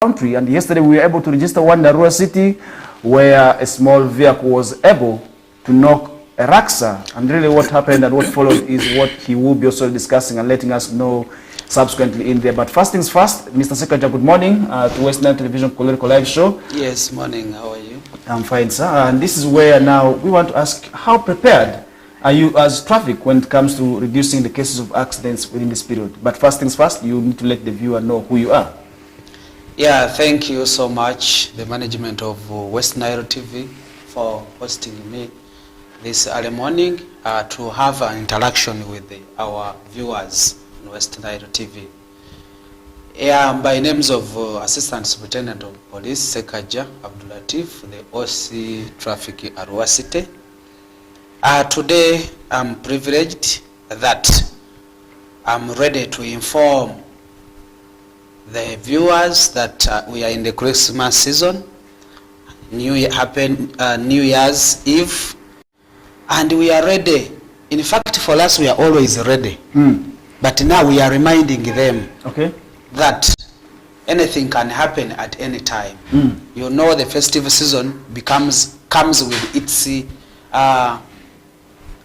country, and yesterday we were able to register one in Arua City where a small vehicle was able to knock a Raksa, and really what happened and what followed is what he will be also discussing and letting us know subsequently in there. But first things first, Mr. Secretary, good morning to West Nile Television KOKOLIRIKO live show. Yes, morning. How are you? I'm fine, sir. And this is where now we want to ask, how prepared are you as traffic when it comes to reducing the cases of accidents within this period? But first things first, you need to let the viewer know who you are. Yeah, thank you so much, the management of West Nile TV, for hosting me this early morning to have an interaction with our viewers on West Nile TV. Yeah, by names of Assistant Superintendent of Police Sekaja Abdulatif, the OC Traffic Arua City. Today I'm privileged that I'm ready to inform the viewers that we are in the Christmas season. New Year's Eve, and we are ready. In fact, for us, we are always ready. But now we are reminding them that anything can happen at any time. You know, the festive season comes with its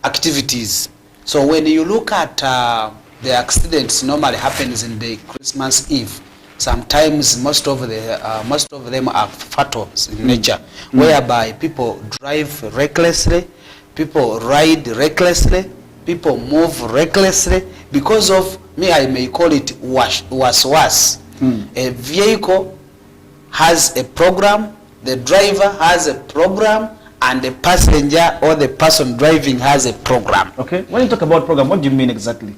activities. So when you look at the accidents normally happens in the Christmas Eve. Sometimes most of them are fatal in nature, whereby people drive recklessly, people ride recklessly, people move recklessly because of, I may call it was. A vehicle has a program, the driver has a program, and the passenger or the person driving has a program. Okay. When you talk about program, what do you mean exactly?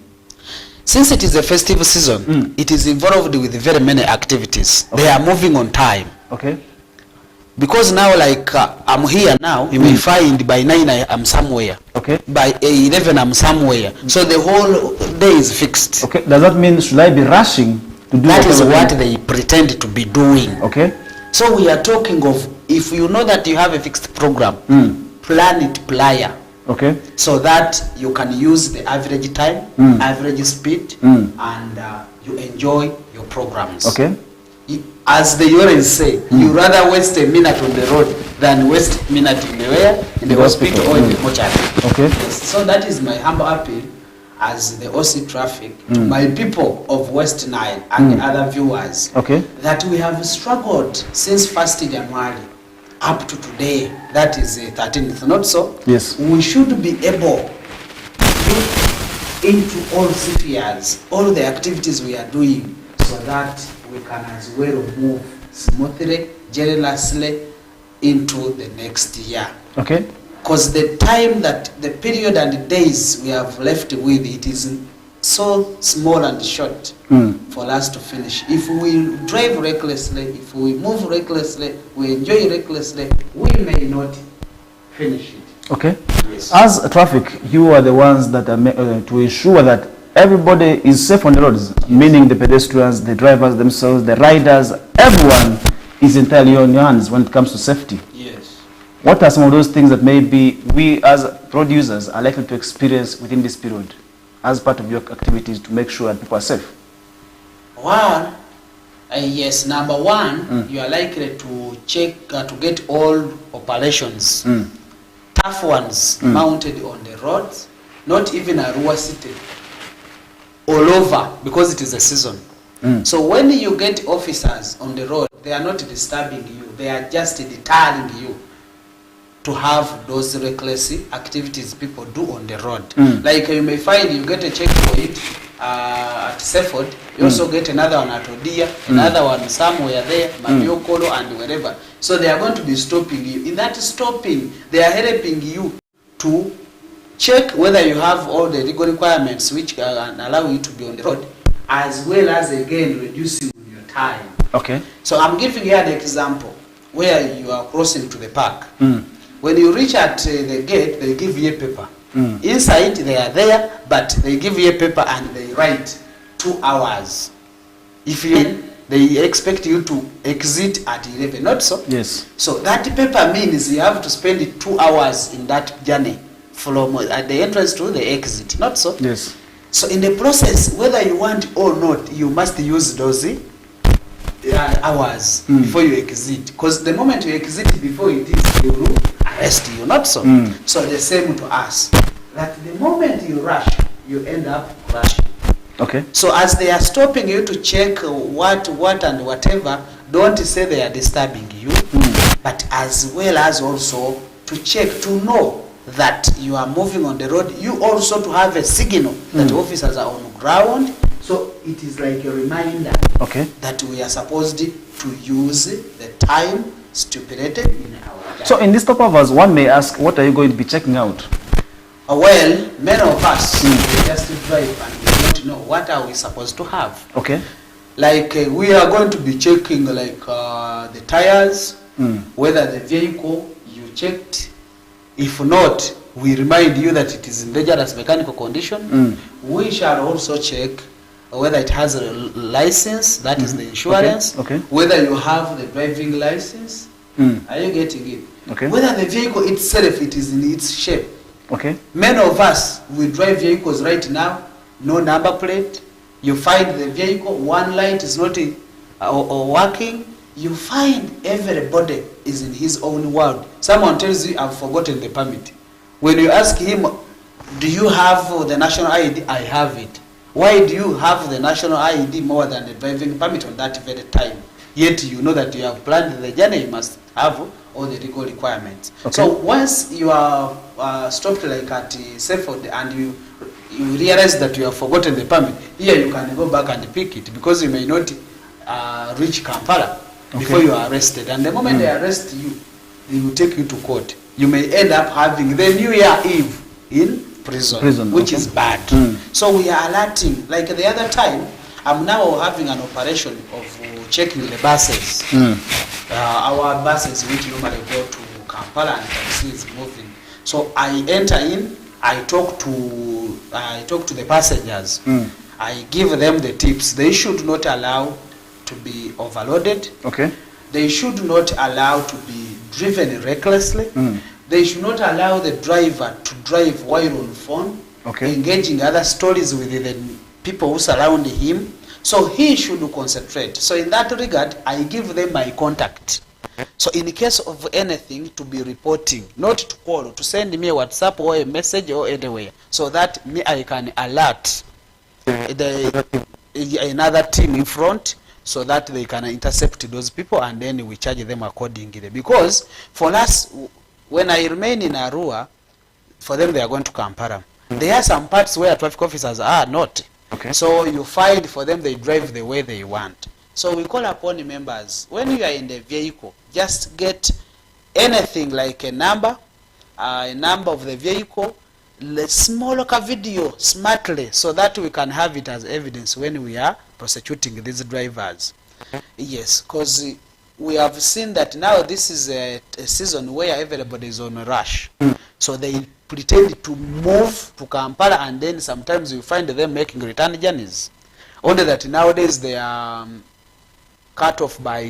Since it is a festive season, it is involved with very many activities. They are moving on time. Okay. Because now, like I'm here now, you may find by 9 I am somewhere. Okay. By 11 I'm somewhere. So the whole day is fixed. Okay. Does that mean should I be rushing to do that? Is what they pretend to be doing. Okay. So we are talking of, if you know that you have a fixed program, plan it prior. Okay. So that you can use the average time, average speed, and you enjoy your programs. Okay. As they always say, you rather waste a minute on the road than waste a minute in the hospital or in the mortuary. Okay. Yes. So that is my humble appeal as the OC Traffic to my people of West Nile and the other viewers. Okay. That we have struggled since 1st January. Up to today, that is 13th, not so? Yes. We should be able to look into all spheres, all the activities we are doing, so that we can as well move smoothly, jealously into the next year. Okay. Because the time that, the period and the days we have left with, it is so small and short for us to finish. If we drive recklessly, if we move recklessly, we enjoy recklessly, we may not finish it. Okay. Yes. As a traffic, you are the ones that are to ensure that everybody is safe on the roads, meaning the pedestrians, the drivers themselves, the riders, everyone is entirely on your hands when it comes to safety. Yes. What are some of those things that maybe we as producers are likely to experience within this period as part of your activities to make sure that people are safe? One, yes, number one, you are likely to check, to get all operations, tough ones, mounted on the roads, not even Arua City, all over, because it is a season. So when you get officers on the road, they are not disturbing you, they are just deterring you to have those reckless activities people do on the road. Like you may find you get a check for it at Seford, you also get another one at Odia, another one somewhere there, Mabiokolo and wherever. So they are going to be stopping you. In that stopping, they are helping you to check whether you have all the legal requirements which can allow you to be on the road, as well as again reducing your time. Okay. So I'm giving you an example where you are crossing to the park. When you reach at the gate, they give you a paper. Inside, they are there, but they give you a paper and they write 2 hours. If you, they expect you to exit at 11, not so? Yes. So that paper means you have to spend 2 hours in that journey from at the entrance to the exit, not so? Yes. So in the process, whether you want or not, you must use those hours before you exit, because the moment you exit before it is, they will arrest you, not so. So the same to us, that the moment you rush, you end up rushing. Okay. So as they are stopping you to check what and whatever, don't say they are disturbing you, but as well as also to check, to know that you are moving on the road, you also to have a signal that officers are on ground. So it is like a reminder, okay, that we are supposed to use the time stipulated in our diary. So in this top of us, one may ask, what are you going to be checking out? Well, many of us, we just drive and we don't know what are we supposed to have. Okay. Like we are going to be checking like the tires, whether the vehicle you checked. If not, we remind you that it is in dangerous mechanical condition. We shall also check whether it has a license, that is the insurance, okay. Whether you have the driving license. Are you getting it? Okay. Whether the vehicle itself, it is in its shape. Okay. Many of us, we drive vehicles right now, no number plate. You find the vehicle, one light is not or working. You find everybody is in his own world. Someone tells you, I've forgotten the permit. When you ask him, do you have the national ID? I have it. Why do you have the national ID more than the driving permit on that very time? Yet you know that you have planned the journey, you must have all the legal requirements. Okay. So once you are stopped like at Seaford and you realize that you have forgotten the permit, here you can go back and pick it, because you may not reach Kampala before you are arrested. And the moment they arrest you, they will take you to court. You may end up having the New Year Eve in prison, which is bad. So we are alerting. Like the other time, I'm now having an operation of checking the buses. Our buses which normally go to Kampala and can see it's moving. So I enter in, I talk to the passengers. I give them the tips. They should not allow to be overloaded. Okay. They should not allow to be driven recklessly. They should not allow the driver to drive while on phone, engaging other stories with the people who surround him. So he should concentrate. So in that regard, I give them my contact. So in case of anything, to be reporting, not to call, to send me a WhatsApp or a message or anywhere, so that me I can alert another team in front, so that they can intercept those people, and then we charge them accordingly. Because for us, when I remain in Arua, for them they are going to Kampala. There are some parts where traffic officers are not. Okay. So you find for them they drive the way they want. So we call upon members, when you are in the vehicle, just get anything like a number of the vehicle, small video smartly, so that we can have it as evidence when we are prosecuting these drivers. Yes, because we have seen that now this is a season where everybody is on a rush. So they pretend to move to Kampala, and then sometimes you find them making return journeys. Only that nowadays they are cut off by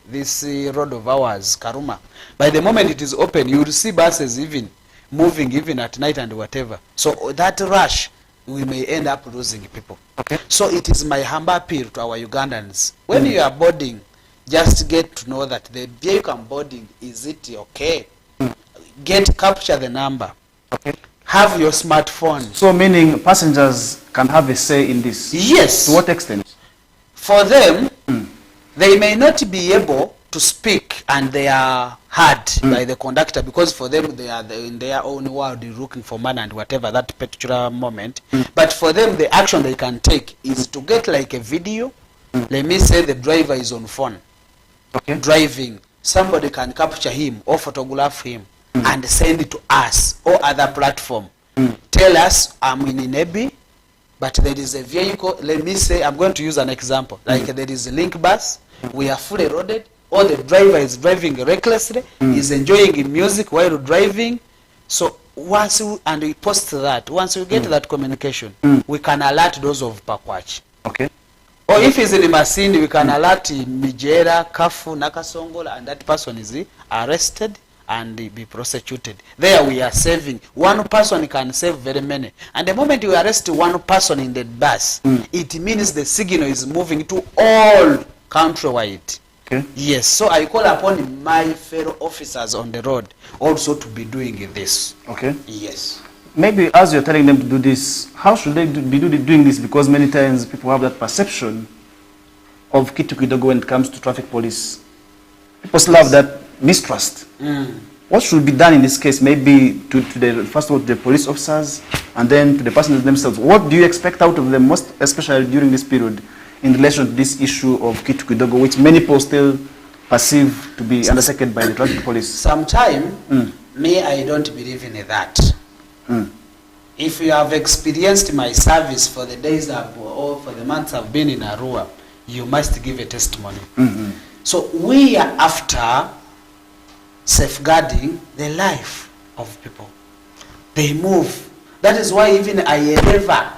this road of ours, Karuma. By the moment it is open, you will see buses even moving even at night and whatever. So that rush, we may end up losing people. Okay. So it is my humble appeal to our Ugandans. When you are boarding, just get to know that the vehicle boarding, is it okay? Capture the number. Okay. Have your smartphone. So meaning passengers can have a say in this? Yes. To what extent? For them, they may not be able to speak and they are heard by the conductor, because for them they are in their own world looking for money and whatever that particular moment. But for them, the action they can take is to get like a video. Let me say the driver is on phone, driving. Somebody can capture him or photograph him and send it to us or other platform. Tell us, I'm in Inebi, but there is a vehicle. Let me say, I'm going to use an example. Like there is a link bus, we are fully loaded, or the driver is driving recklessly, is enjoying music while driving. So once we post that, once we get that communication, we can alert those of Pakwach. Okay. Or if it's in Masindi, we can alert Mijera, Kafu, Nakasongola, and that person is arrested and be prosecuted. There we are saving. One person can save very many. And the moment you arrest one person in the bus, it means the signal is moving to all countrywide. Okay. Yes, so I call upon my fellow officers on the road also to be doing this. Okay. Yes. Maybe as you're telling them to do this, how should they be doing this? Because many times people have that perception of kitu kidogo when it comes to traffic police. People still have that mistrust. What should be done in this case? Maybe to the, first of all, to the police officers, and then to the passengers themselves. What do you expect out of them, most especially during this period, in relation to this issue of kitu kidogo, which many people still perceive to be undertaken by the traffic police? Sometime, me, I don't believe in that. If you have experienced my service for the days or for the months I've been in Arua, you must give a testimony. So we are after safeguarding the life of people. They move. That is why even I endeavor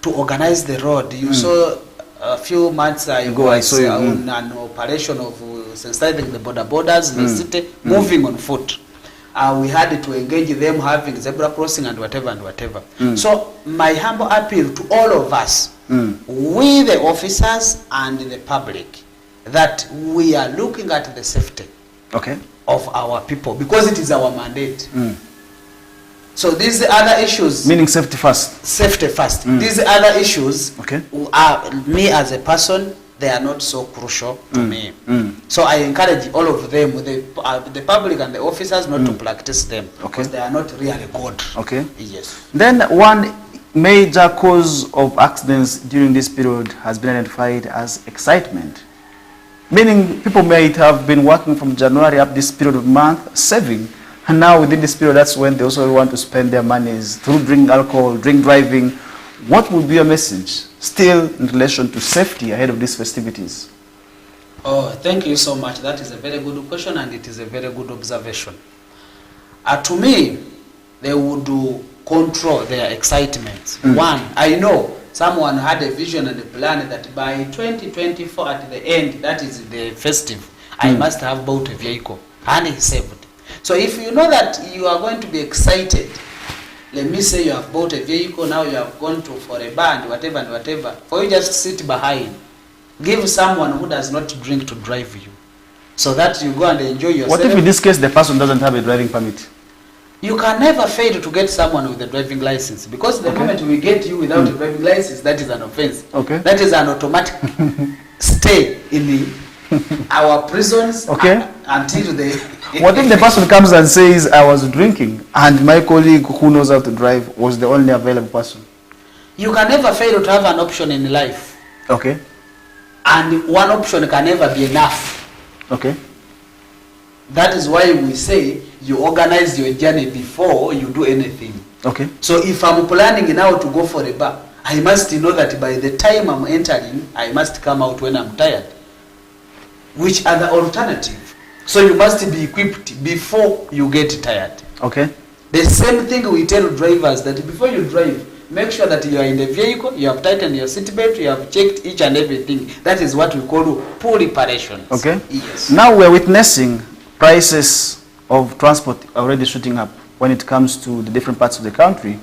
to organize the road. You saw a few months ago, I saw on an operation of sensitizing the borders in the city, moving on foot. We had to engage them having zebra crossing and whatever and whatever. So my humble appeal to all of us, we the officers and the public, that we are looking at the safety of our people, because it is our mandate. So these other issues, meaning safety first. Safety first. These other issues, me as a person, they are not so crucial to me. So I encourage all of them, the public and the officers, not to practice them, because they are not really good. Yes. Then one major cause of accidents during this period has been identified as excitement. Meaning people might have been working from January up this period of month, saving, and now within this period, that's when they also want to spend their monies through drink alcohol, drink driving. What would be your message still in relation to safety ahead of these festivities? Oh, thank you so much. That is a very good question, and it is a very good observation. To me, they would control their excitement. One, I know someone had a vision and a plan that by 2024 at the end, that is the festive, I must have bought a vehicle, and he saved. So if you know that you are going to be excited, let me say you have bought a vehicle, now you have gone for a band, whatever and whatever, for you just sit behind. Give someone who does not drink to drive you, so that you go and enjoy yourself. What if in this case the person doesn't have a driving permit? You can never fail to get someone with a driving license, because the moment we get you without a driving license, that is an offense. That is an automatic stay in our prisons until the... What if the person comes and says, I was drinking, and my colleague who knows how to drive was the only available person? You can never fail to have an option in life. And one option can never be enough. That is why we say you organize your journey before you do anything. So if I'm planning now to go for a bar, I must know that by the time I'm entering, I must come out when I'm tired. Which other alternative? So you must be equipped before you get tired. The same thing we tell drivers, that before you drive, make sure that you are in the vehicle, you have tightened your seatbelt, you have checked each and everything. That is what we call poor reparations. Yes. Now we're witnessing prices of transport already shooting up when it comes to the different parts of the country,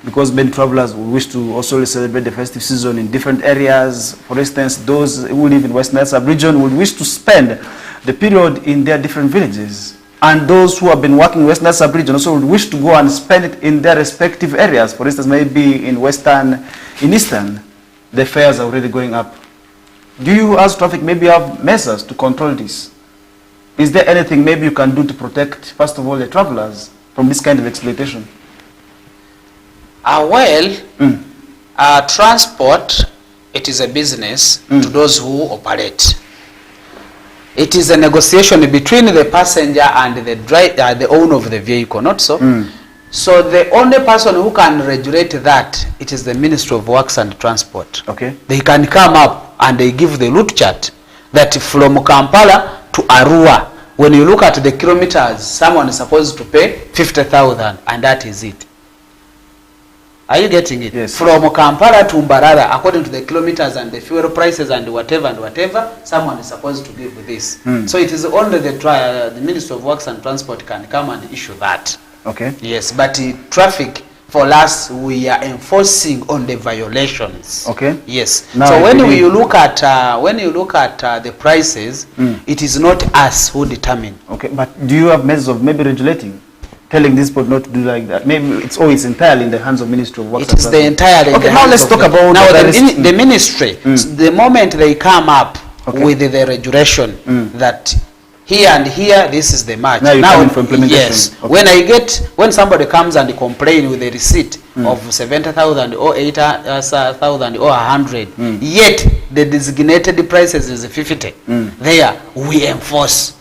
because many travelers will wish to also celebrate the festive season in different areas. For instance, those who live in West Nile sub-region will wish to spend the period in their different villages. And those who have been working in West Nile sub-region also would wish to go and spend it in their respective areas. For instance, maybe in Western, in Eastern, the fares are already going up. Do you, as traffic, maybe have measures to control this? Is there anything maybe you can do to protect, first of all, the travelers from this kind of exploitation? Transport, it is a business to those who operate. It is a negotiation between the passenger and the owner of the vehicle, not so? So the only person who can regulate that, it is the Ministry of Works and Transport. They can come up and they give the route chart that from Kampala to Arua, when you look at the kilometers, someone is supposed to pay 50,000, and that is it. Are you getting it? Yes. From Kampala to Mbarara, according to the kilometers and the fuel prices and whatever, someone is supposed to give this. So it is only the Ministry of Works and Transport can come and issue that. Yes, but traffic, for us, we are enforcing on the violations. Okay. Yes. Now so when you look at the prices, it is not us who determine. Okay, but do you have measures of maybe regulating, telling this board not to do like that? Maybe it's always entirely in the hands of Ministry of Works. It is the entirely. Okay, now let's talk about now the ministry. The moment they come up with the regulation that here and here, this is the match. Now for implementation. Yes. Okay. When somebody comes and complain with a receipt of 70,000 or 80,000 or 100, yet the designated prices is 50. There we enforce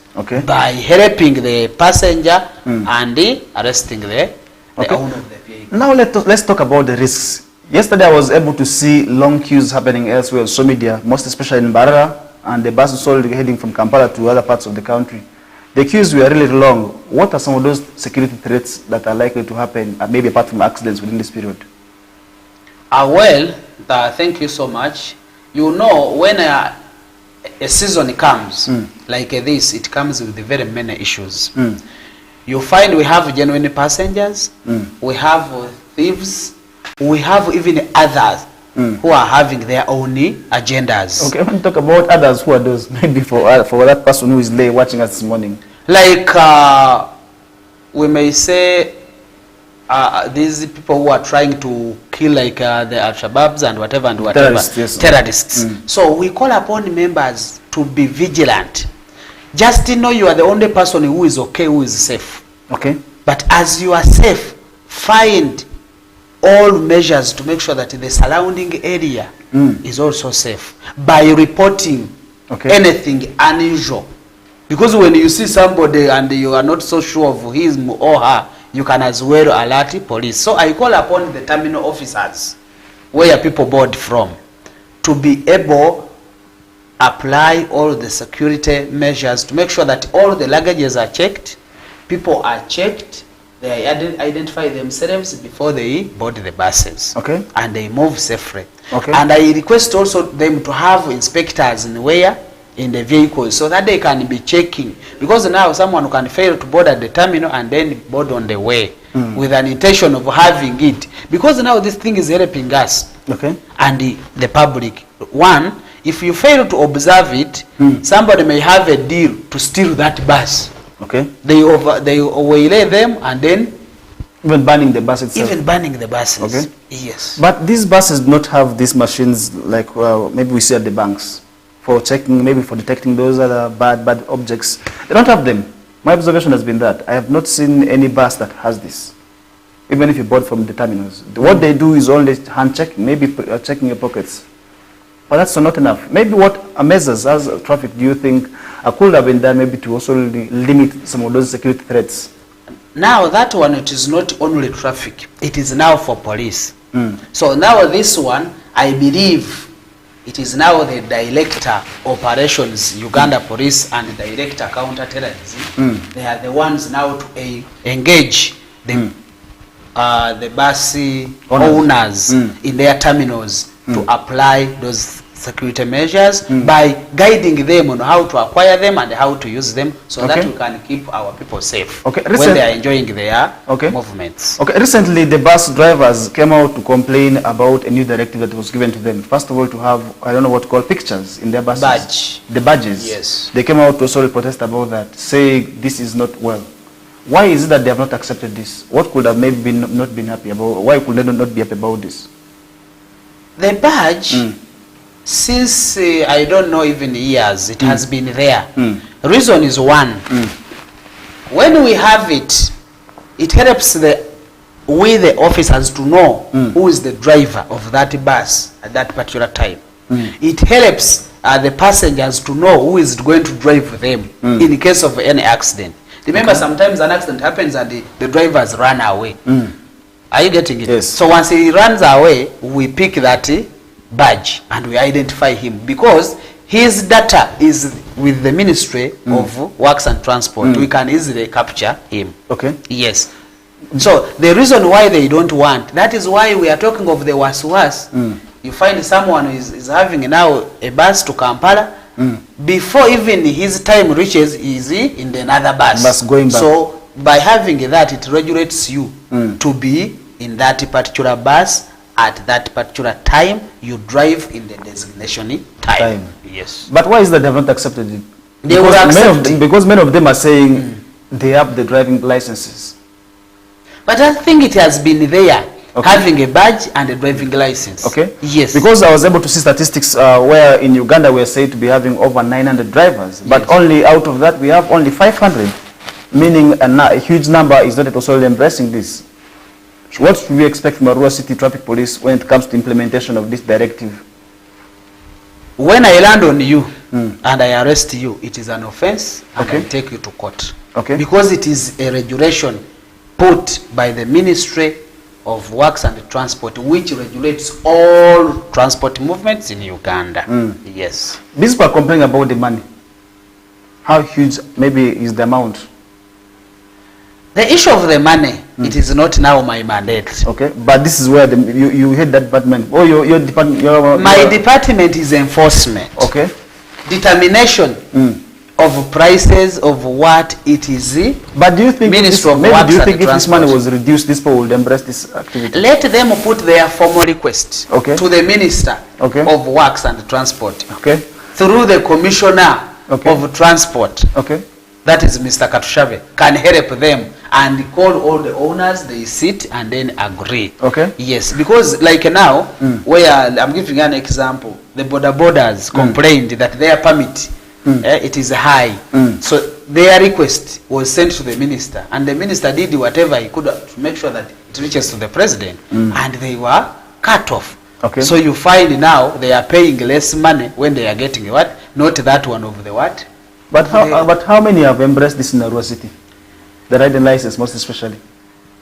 by helping the passenger and arresting the owner of the vehicle. Now let's talk about the risks. Yesterday I was able to see long queues happening elsewhere on social media, most especially in Mbarara, and the buses already heading from Kampala to other parts of the country. The queues were really long. What are some of those security threats that are likely to happen, maybe apart from accidents within this period? Thank you so much. You know, when a season comes like this, it comes with very many issues. You find we have genuine passengers, we have thieves, we have even others who are having their own agendas. Okay, when you talk about others, who are those? Maybe for that person who is late watching us this morning. Like, we may say, these people who are trying to kill like the Al-Shabaabs and whatever and whatever. Terrorists, yes. Terrorists. So we call upon members to be vigilant. Just to know you are the only person who is okay, who is safe. Okay. But as you are safe, find all measures to make sure that the surrounding area is also safe by reporting anything unusual. Because when you see somebody and you are not so sure of him or her, you can as well alert police. So I call upon the terminal officers where people board from to be able apply all the security measures to make sure that all the luggages are checked, people are checked, they identify themselves before they board the buses. Okay. And they move safely. Okay. And I request also them to have inspectors in the vehicles so that they can be checking. Because now someone can fail to board at the terminal and then board on the way with an intention of having it. Because now this thing is helping us and the public. One, if you fail to observe it, somebody may have a deal to steal that bus. Okay. They waylay them and then even banning the bus itself. Even banning the buses. Okay. Yes. But these buses do not have these machines like maybe we see at the banks for checking, maybe for detecting those other bad objects. They don't have them. My observation has been that I have not seen any bus that has this. Even if you bought from the terminals, what they do is only hand checking, maybe checking your pockets. But that's not enough. Maybe what measures as traffic do you think could have been done maybe to also limit some of those security threats? Now that one, it is not only traffic, it is now for police. So now this one, I believe it is now the director operations, Uganda Police, and the director counter-terrorism. They are the ones now to engage the bus owners in their terminals to apply those security measures by guiding them on how to acquire them and how to use them so that we can keep our people safe when they are enjoying their movements. Okay, recently the bus drivers came out to complain about a new directive that was given to them. First of all, to have, I don't know what to call, pictures in their buses. Badge. The badges. Yes. They came out to also protest about that, saying this is not well. Why is it that they have not accepted this? What could have maybe not been happy about? Why could they not be happy about this? The badge, since I don't know even years, it has been there. Reason is one. When we have it, it helps we the officers to know who is the driver of that bus at that particular time. It helps the passengers to know who is going to drive them in case of any accident. Remember, sometimes an accident happens and the drivers run away. Are you getting it? Yes. So once he runs away, we pick that badge and we identify him because his data is with the Ministry of Works and Transport. We can easily capture him. Okay. Yes. So the reason why they don't want, that is why we are talking of the was. You find someone is having now a bus to Kampala. Before even his time reaches, is in another bus. Going back. So by having that, it regulates you to be in that particular bus at that particular time. You drive in the designation time. Yes. But why is that they have not accepted it? They will accept it. Because many of them are saying they have the driving licenses. But I think it has been there, having a badge and a driving license. Okay. Yes. Because I was able to see statistics where in Uganda we are said to be having over 900 drivers, but only out of that we have only 500, meaning a huge number is not also embracing this. What should we expect from Arua City Traffic Police when it comes to implementation of this directive? When I land on you and I arrest you, it is an offense and I take you to court. Okay. Because it is a regulation put by the Ministry of Works and Transport, which regulates all transport movements in Uganda. Yes. These people are complaining about the money. How huge maybe is the amount? The issue of the money, it is not now my mandate. Okay, but this is where you head that department. Oh, your department. My department is enforcement. Okay. Determination of prices of what it is. But do you think Ministry of maybe Works do you and think if this Transport, money was reduced, this people would embrace this activity? let them put their formal request to the Minister of Works and Transport through the Commissioner of Transport. Okay. That is Mr. Katushave, can help them and call all the owners, they sit and then agree. Okay. Yes, because like now, where I'm giving an example, the border borders complained that their permit, it is high. So their request was sent to the minister, and the minister did whatever he could to make sure that it reaches to the president, and they were cut off. Okay. So you find now they are paying less money when they are getting what? Not that one of the what? But how many have embraced this in Arua City? The riding license, most especially.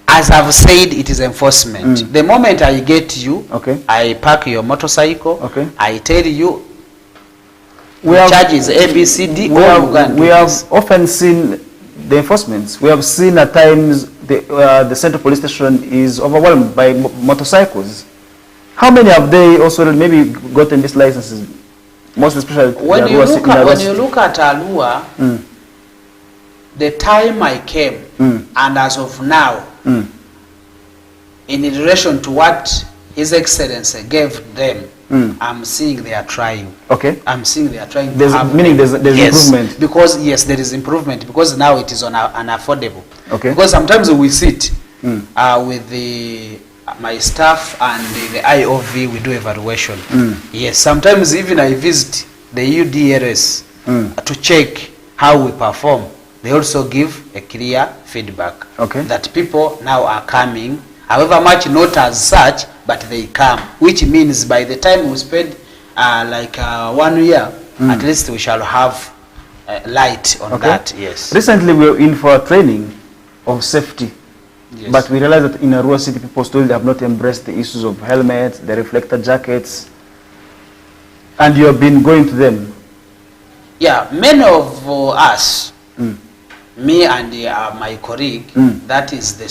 As I've said, it is enforcement. The moment I get you, I park your motorcycle, I tell you, charges A, B, C, D. We have often seen the enforcements. We have seen at times the central police station is overwhelmed by motorcycles. How many have they also maybe gotten these licenses? Most especially when you look at Arua, the time I came and as of now, in relation to what His Excellency gave them, I'm seeing they are trying. Okay. I'm seeing they are trying. Meaning there's improvement. Because yes, there is improvement because now it is on an affordable. Okay. Because sometimes we sit with my staff and the IOV, we do evaluation. Yes, sometimes even I visit the UDRS to check how we perform. They also give a clear feedback that people now are coming, however much not as such, but they come, which means by the time we spend like 1 year, at least we shall have light on that. Yes. Recently we were in for a training of safety. Yes. But we realize that in Arua City, people still have not embraced the issues of helmets, the reflector jackets, and you have been going to them. Yeah, many of us, me and my colleague, that is the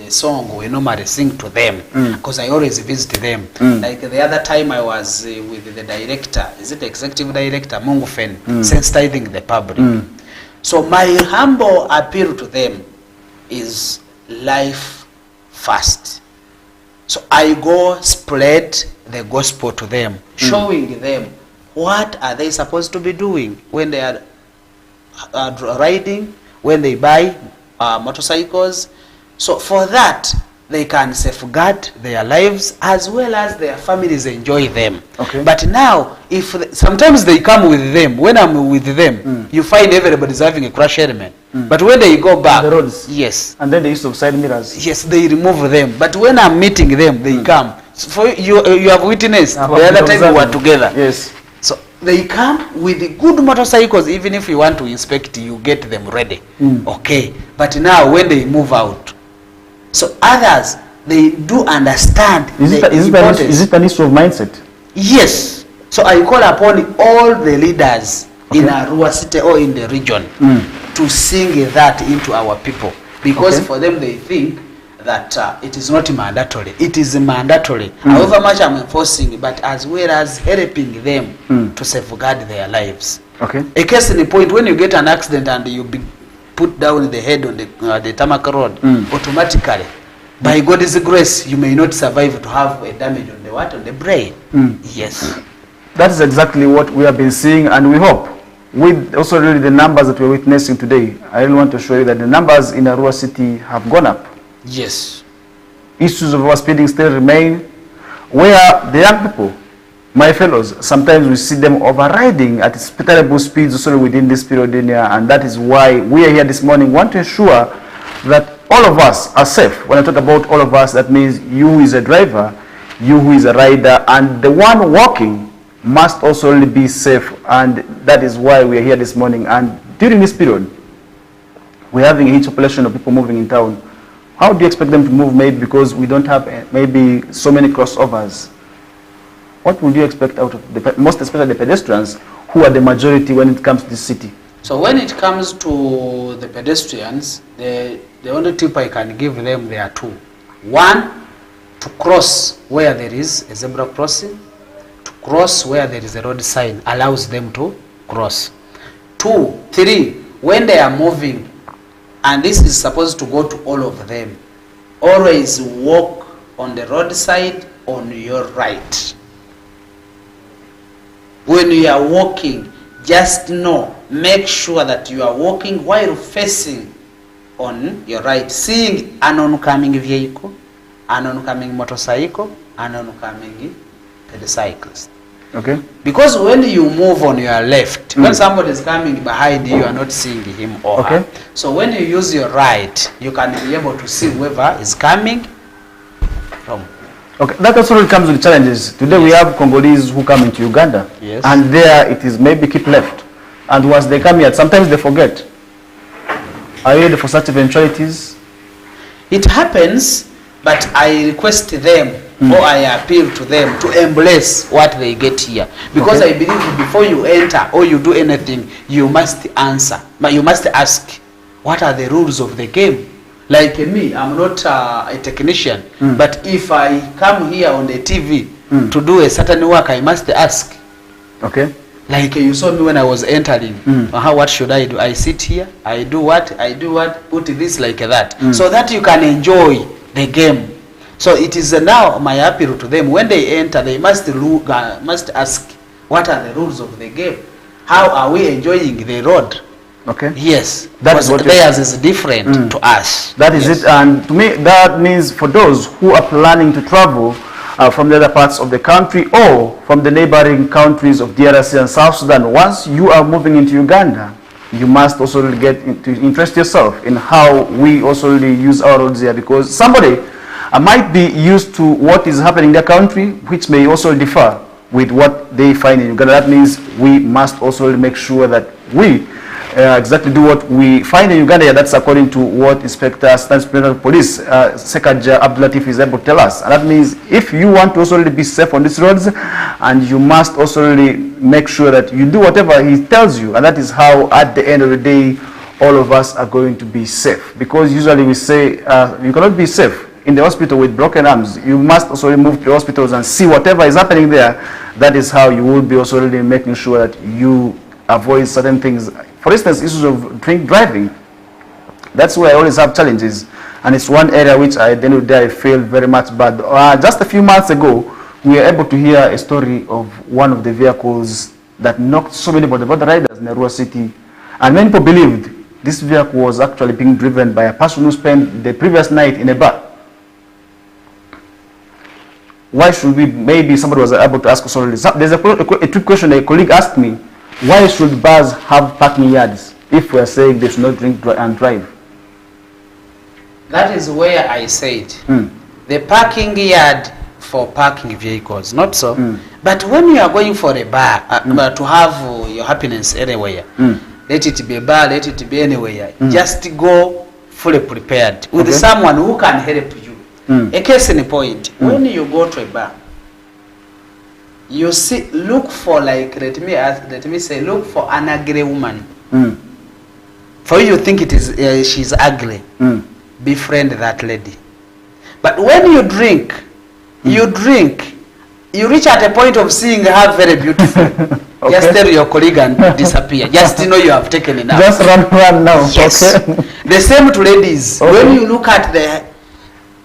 song we normally sing to them, because I always visit them. Like the other time I was with the director, is it executive director, Mungufen, sensitizing the public. So my humble appeal to them is life first. So I go spread the gospel to them, showing them what are they supposed to be doing when they are riding, when they buy motorcycles. So for that, they can safeguard their lives as well as their families enjoy them. But now, if sometimes they come with them, when I'm with them, you find everybody's having a crash helmet. But when they go back, the roads, yes, and then they use of side mirrors. Yes, they remove them. But when I'm meeting them, they come. So for you have witnessed the other time we were together. Yes. So they come with good motorcycles. Even if you want to inspect, you get them ready. Okay. But now when they move out, so others, they do understand. Is it an issue of mindset? Yes. So I call upon all the leaders in Arua City or in the region to sing that into our people. Because for them, they think that it is not mandatory. It is mandatory. However much I'm enforcing, but as well as helping them to safeguard their lives. A case in point, when you get an accident and you be put down the head on the tarmac road, automatically By God's grace, you may not survive to have a damage on the what? On the brain. Yes. That is exactly what we have been seeing, and we hope, with also really the numbers that we're witnessing today, I really want to show you that the numbers in Arua City have gone up. Yes. Issues of overspeeding still remain, where the young people, my fellows, sometimes we see them overriding at terrible speeds also within this period in here, and that is why we are here this morning, want to ensure that all of us are safe. When I talk about all of us, that means you who is a driver, you who is a rider, and the one walking must also really be safe, and that is why we are here this morning. And during this period, we're having a huge population of people moving in town. How do you expect them to move, maybe because we don't have maybe so many crossovers? What would you expect out of the, most especially the pedestrians, who are the majority when it comes to this city? So when it comes to the pedestrians, the only tip I can give them, there are two. One, to cross where there is a zebra crossing. To cross where there is a road sign allows them to cross. 2, 3, when they are moving, and this is supposed to go to all of them, always walk on the roadside on your right. When you are walking, just know, make sure that you are walking while facing on your right, seeing an oncoming vehicle, an oncoming motorcycle, an oncoming cyclist. Okay. Because when you move on your left, when somebody is coming behind you, you are not seeing him or her. So when you use your right, you can be able to see whoever is coming from. Okay, that also comes with challenges. Today we have Congolese who come into Uganda, and there it is maybe keep left. And once they come here, sometimes they forget. Are you ready for such eventualities? It happens, but I request them or I appeal to them to embrace what they get here. Because I believe before you enter or you do anything, you must answer. But you must ask, what are the rules of the game? Like me, I'm not a technician, but if I come here on the TV to do a certain work, I must ask. Okay. Like you saw me when I was entering. What should I do? I sit here, I do what? I do what? Put this like that. So that you can enjoy the game. So it is now my appeal to them. When they enter, they must look, must ask, what are the rules of the game? How are we enjoying the road? Okay. Yes. That is what theirs is different to us. That is it. And to me, that means for those who are planning to travel from the other parts of the country or from the neighboring countries of DRC and South Sudan, once you are moving into Uganda, you must also really get to interest yourself in how we also really use our roads here, because somebody might be used to what is happening in their country, which may also differ with what they find in Uganda. That means we must also really make sure that we exactly do what we find in Uganda. That's according to what Inspector Police Sekaja Abdulatif is able to tell us. And that means if you want to also really be safe on these roads, and you must also really make sure that you do whatever he tells you, and that is how at the end of the day all of us are going to be safe. Because usually we say you cannot be safe in the hospital with broken arms. You must also move to hospitals and see whatever is happening there. That is how you will be also really making sure that you avoid certain things. For instance, issues of drink driving. That's where I always have challenges, and it's one area which at the end of the day I feel very much bad. Just a few months ago, we were able to hear a story of one of the vehicles that knocked so many border riders in Arua City, and many people believed this vehicle was actually being driven by a person who spent the previous night in a bar. Why should we, maybe somebody was able to ask us already. There's a trick question a colleague asked me. Why should bars have parking yards if we are saying they should not drink and drive? That is where I said the parking yard for parking vehicles, not so. But when you are going for a bar to have your happiness anywhere, let it be a bar, let it be anywhere, just go fully prepared with someone who can help you. A case in point, when you go to a bar, you see, look for, like, let me say, look for an ugly woman. For you think it is she's ugly, befriend that lady. But when you drink, you reach at a point of seeing her very beautiful. Just tell your colleague and disappear. Just know you have taken enough. Just run now. Yes. The same to ladies. When you look at the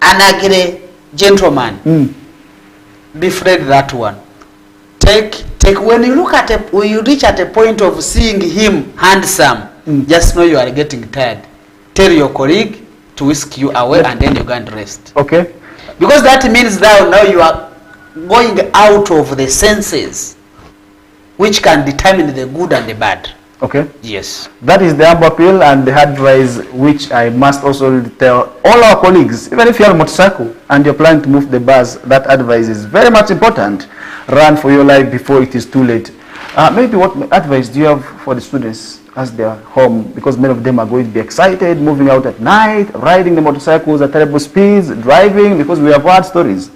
an ugly gentleman, befriend that one. Take when you look at when you reach at a point of seeing him handsome, just know you are getting tired. Tell your colleague to whisk you away, and then you go and rest. Okay. Because that means that now you are going out of the senses, which can determine the good and the bad. Okay. Yes. That is the humble appeal and the advice which I must also tell all our colleagues. Even if you have a motorcycle and you're planning to move the bus, that advice is very much important. Run for your life before it is too late. Maybe what advice do you have for the students as they are home? Because many of them are going to be excited, moving out at night, riding the motorcycles at terrible speeds, driving, because we have heard stories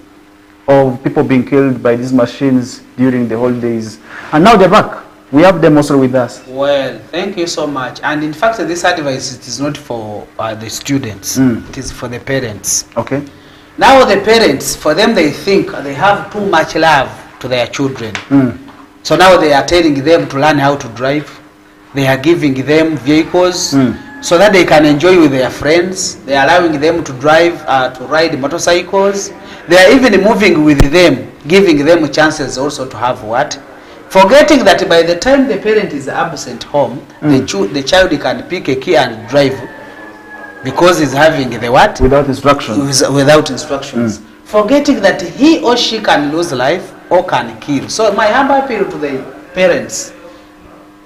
of people being killed by these machines during the holidays. And now they're back. We have them also with us. Well, thank you so much. And in fact, this advice, it is not for the students. It is for the parents. Okay. Now the parents, for them, they think they have too much love to their children. So now they are telling them to learn how to drive. They are giving them vehicles so that they can enjoy with their friends. They are allowing them to drive, to ride motorcycles. They are even moving with them, giving them chances also to have what? Forgetting that by the time the parent is absent home, the child can pick a key and drive because he's having the what? Without instructions. Without instructions. Forgetting that he or she can lose life or can kill. So my humble appeal to the parents,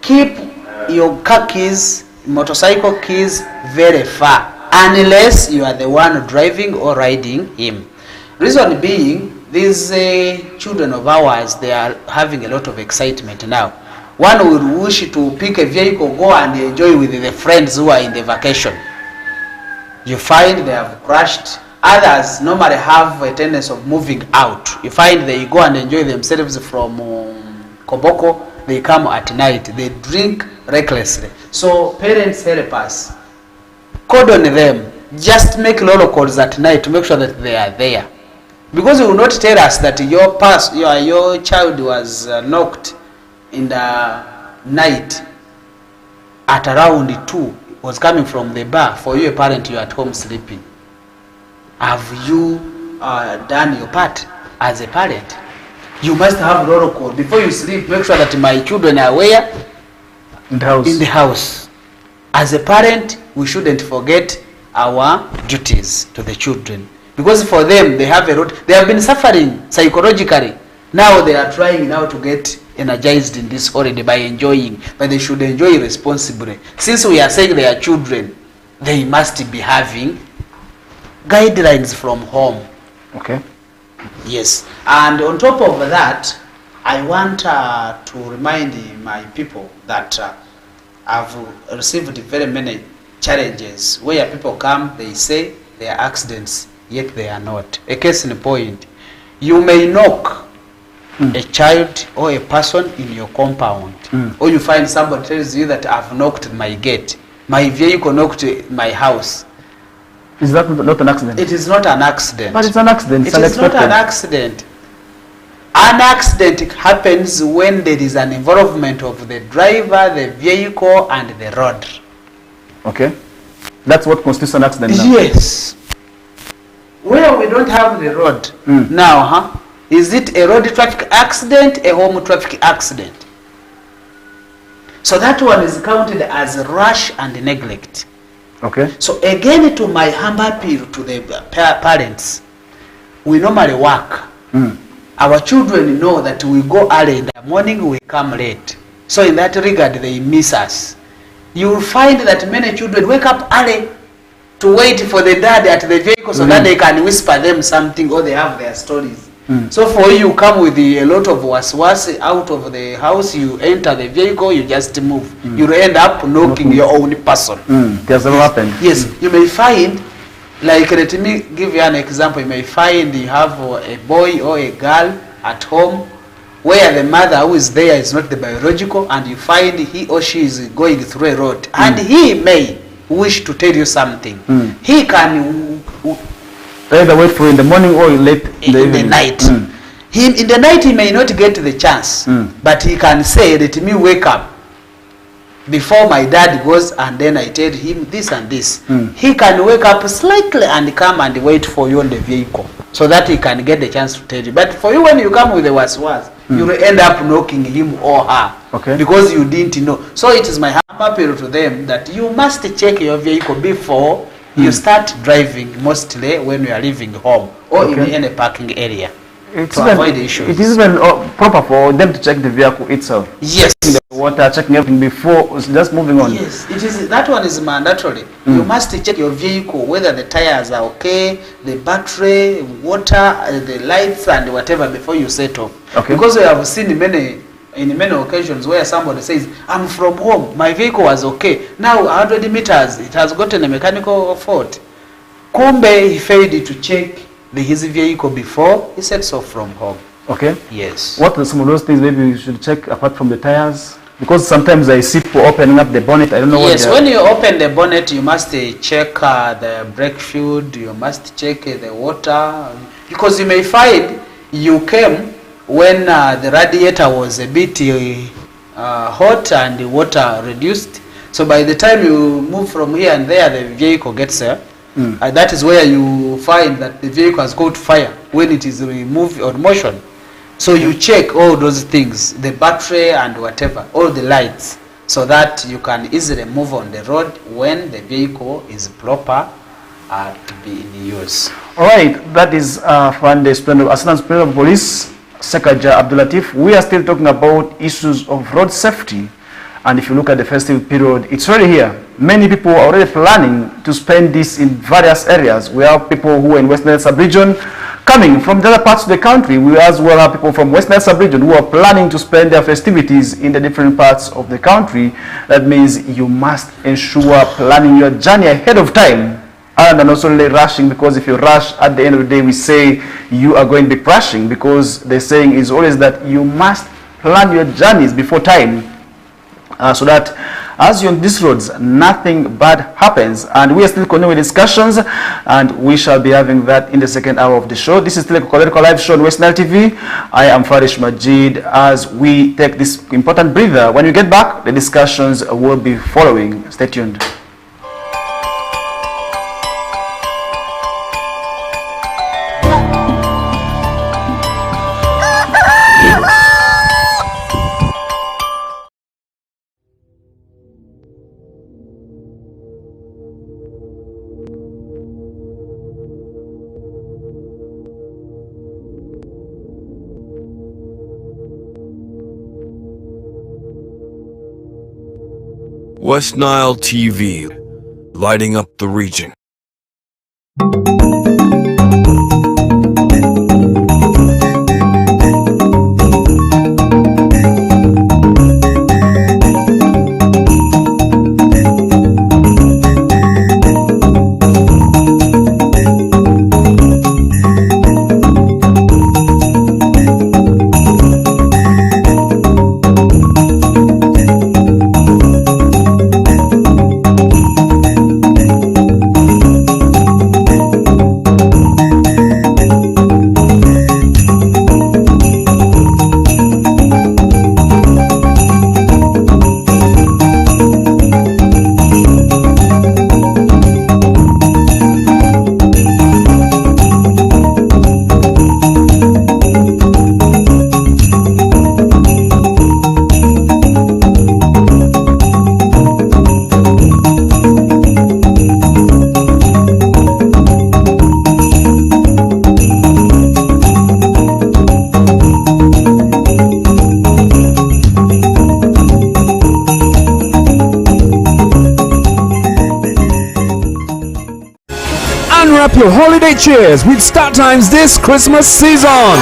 keep your car keys, motorcycle keys very far, unless you are the one driving or riding him. Reason being, these children of ours, they are having a lot of excitement now. One will wish to pick a vehicle, go and enjoy with the friends who are in the vacation. You find they have crashed. Others normally have a tendency of moving out. You find they go and enjoy themselves from Koboko. They come at night. They drink recklessly. So parents, help us. Cordon them. Just make lolo calls at night to make sure that they are there. Because you will not tell us that your child was knocked in the night at around 2, was coming from the bar. For you, a parent, you are at home sleeping. Have you done your part as a parent? You must have roll call. Before you sleep, make sure that my children are where? In the house. In the house. As a parent, we shouldn't forget our duties to the children. Because for them, they have they have been suffering psychologically. Now they are trying now to get energized in this holiday by enjoying, but they should enjoy responsibly. Since we are saying they are children, they must be having guidelines from home. Okay. Yes. And on top of that, I want to remind my people that I've received very many challenges where people come, they say they are accidents, yet they are not. A case in point, you may knock a child or a person in your compound, or you find somebody tells you that I've knocked my gate, my vehicle knocked my house. Is that not an accident? It is not an accident. But it's an accident. It is not an accident. An accident happens when there is an involvement of the driver, the vehicle, and the road. Okay. That's what constitutes an accident now. Yes. Where we don't have the road now, is it a road traffic accident, a home traffic accident? So that one is counted as rash and neglect. Okay. So again, to my humble appeal to the parents, we normally work. Our children know that we go early in the morning, we come late. So in that regard, they miss us. You will find that many children wake up early to wait for the dad at the vehicle so that they can whisper them something or they have their stories. So for you come with a lot of waswas out of the house, you enter the vehicle, you just move. You end up knocking your own person. Does that happen? Yes, you may find, like let me give you an example, you may find you have a boy or a girl at home where the mother who is there is not the biological, and you find he or she is going through a road, and he may wish to tell you something. He can either wait for in the morning or late in the night. In the night he may not get the chance, but he can say, let me wake up before my dad goes and then I tell him this and this, he can wake up slightly and come and wait for you on the vehicle so that he can get the chance to tell you. But for you, when you come with the was, you will end up knocking him or her, okay, because you didn't know. So it is my appeal to them that you must check your vehicle before you start driving, mostly when you are leaving home or in any parking area. It's to avoid issues. It is even proper for them to check the vehicle itself. Yes. Checking the water, checking everything before just moving on. Yes, it is. That one is mandatory. You must check your vehicle, whether the tires are okay, the battery, water, the lights, and whatever before you set off. Okay. Because we have seen in many occasions where somebody says, "I'm from home. My vehicle was okay. Now 100 meters, it has gotten a mechanical fault." Kumbe he failed to check his vehicle before he sets off from home. Okay. Yes. What are some of those things maybe you should check apart from the tires? Because sometimes I see people opening up the bonnet. I don't know what. Yes, when you open the bonnet, you must check the brake fluid. You must check the water, because you may find you came when the radiator was a bit hot and the water reduced. So by the time you move from here and there, the vehicle gets there. And that is where you find that the vehicle has caught fire when it is removed or motion. So you check all those things, the battery and whatever, all the lights, so that you can easily move on the road when the vehicle is proper to be in use. All right, that is from the Assistant Superintendent of Police, Sekaja Abdulatif. We are still talking about issues of road safety. And if you look at the festive period, it's already here. Many people are already planning to spend this in various areas. We have people who are in West Nile sub-region coming from the other parts of the country. We as well have people from West Nile sub-region who are planning to spend their festivities in the different parts of the country. That means you must ensure planning your journey ahead of time, and also really rushing, because if you rush, at the end of the day, we say you are going to be crashing, because the saying is always that you must plan your journeys before time. So that as you're on these roads, nothing bad happens. And we are still continuing discussions, and we shall be having that in the second hour of the show. This is still a KOKOLIRIKO live show on West Nile TV. I am Farish Majid. As we take this important breather, when we get back, the discussions will be following. Stay tuned. West Nile TV, lighting up the region. Unwrap your holiday cheers with Start Times this Christmas season.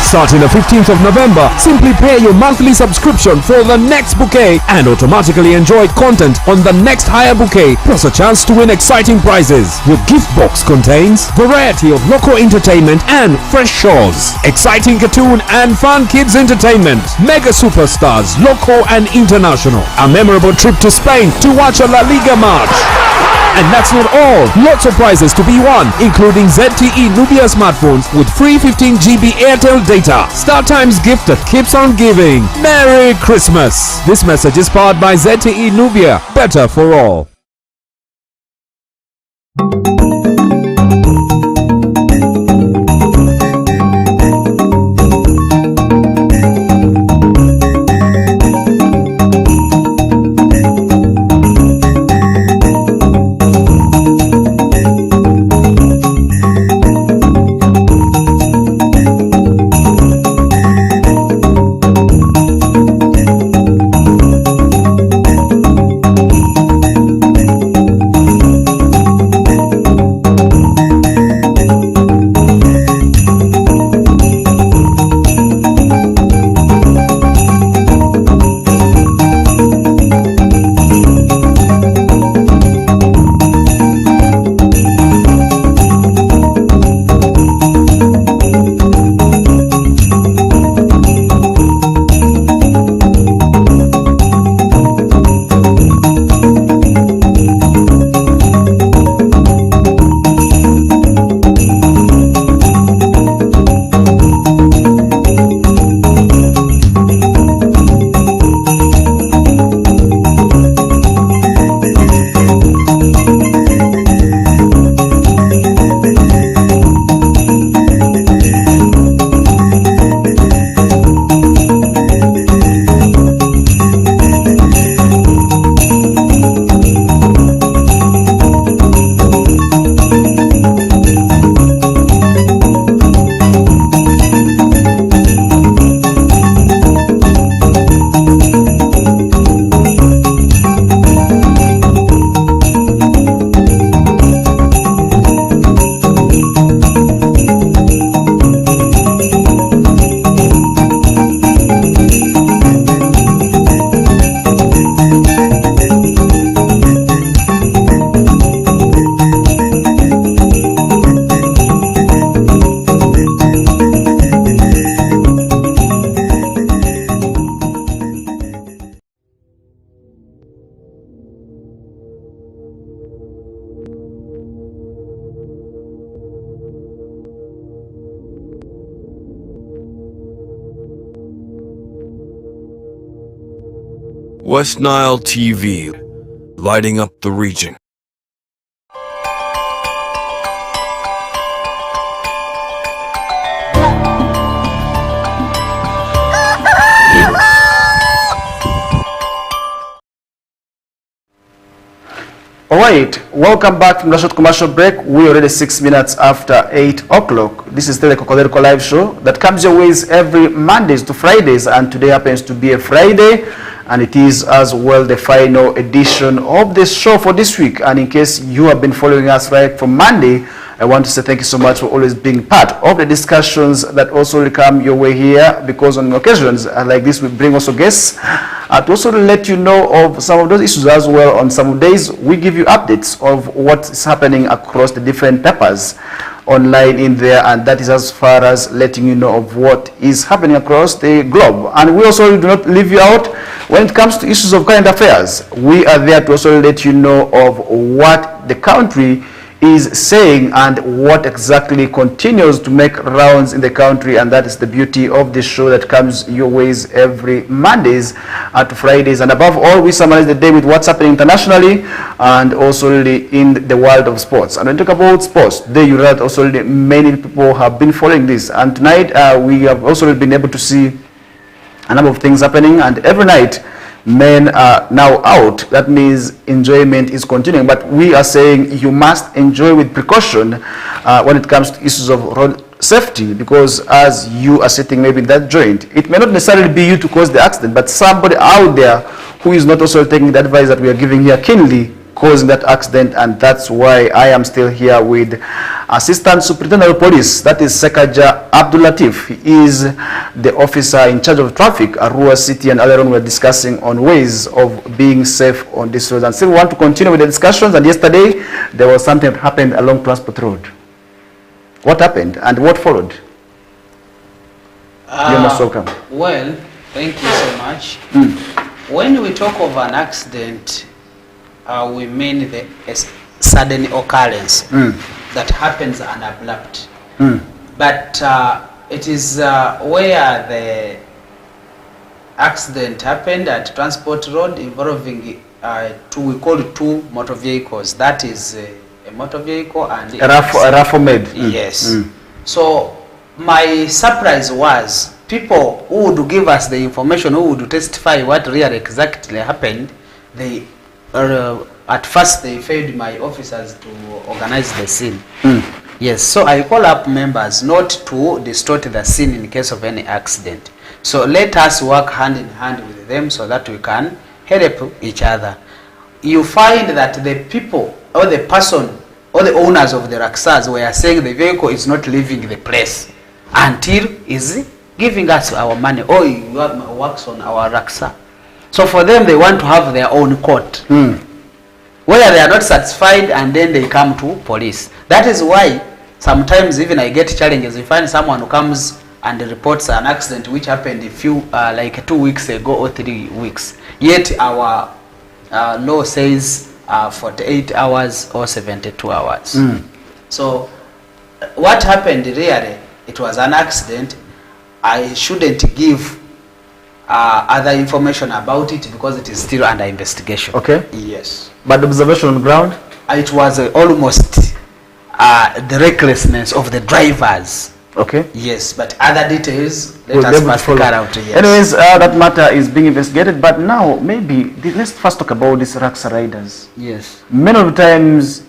Starting the 15th of November, simply pay your monthly subscription for the next bouquet and automatically enjoy content on the next higher bouquet, plus a chance to win exciting prizes. Your gift box contains variety of local entertainment and fresh shows, exciting cartoon and fun kids entertainment, mega superstars, local and international, a memorable trip to Spain to watch a La Liga match, And that's not all. Lots of prizes to be won, including ZTE Nubia smartphones with free 15 GB Airtel data. Star Times gift that keeps on giving. Merry Christmas. This message is powered by ZTE Nubia. Better for all. West Nile TV, lighting up the region. All right, welcome back from the short commercial break. We're already 6 minutes after 8 o'clock. This is still the KOKOLIRIKO live show that comes your ways every Mondays to Fridays, and today happens to be a Friday, and it is as well the final edition of this show for this week. And in case you have been following us right from Monday, I want to say thank you so much for always being part of the discussions that also come your way here, because on occasions like this we bring also guests to also let you know of some of those issues as well. On some days we give you updates of what is happening across the different papers online in there, and that is as far as letting you know of what is happening across the globe. And we also do not leave you out when it comes to issues of current affairs. We are there to also let you know of what the country is saying and what exactly continues to make rounds in the country, and that is the beauty of this show that comes your ways every Mondays to Fridays. And above all, we summarize the day with what's happening internationally and also in the world of sports. And when we talk about sports, today you read also many people have been following this, and tonight we have also been able to see a number of things happening, and every night men are now out. That means enjoyment is continuing, but we are saying you must enjoy with precaution when it comes to issues of road safety, because as you are sitting maybe in that joint, it may not necessarily be you to cause the accident, but somebody out there who is not also taking the advice that we are giving here keenly, causing that accident. And that's why I am still here with Assistant Superintendent of Police, that is Sekaja Abdul Latif. He is the officer in charge of traffic at Arua City, and earlier on we were discussing on ways of being safe on this road, and still want to continue with the discussions. And yesterday there was something that happened along Transport Road. What happened and what followed? You're most welcome. Well, thank you so much. When we talk of an accident, we mean the sudden occurrence that happens and abrupt. But it is where the accident happened at Transport Road involving we call it two motor vehicles. That is a motor vehicle and a RAFO made. Yes. So my surprise was people who would give us the information, who would testify what really exactly happened. They at first they failed my officers to organize the scene. Yes, so I call up members not to distort the scene in case of any accident. So let us work hand in hand with them so that we can help each other. You find that the people or the person or the owners of the Raksas were saying the vehicle is not leaving the place until is giving us our money or he works on our Raksa. So for them, they want to have their own court where they are not satisfied, and then they come to police. That is why sometimes even I get challenges. You find someone who comes and reports an accident which happened a few like 2 weeks ago or 3 weeks, yet our law says 48 hours or 72 hours. So what happened really, it was an accident. I shouldn't give other information about it because it is still under investigation. Okay. Yes. But the observation on the ground? It was almost the recklessness of the drivers. Okay. Yes, but other details let us first figure out. Yes. Anyways, that matter is being investigated. But now, maybe let's first talk about these Raksa riders. Yes. Many of the times,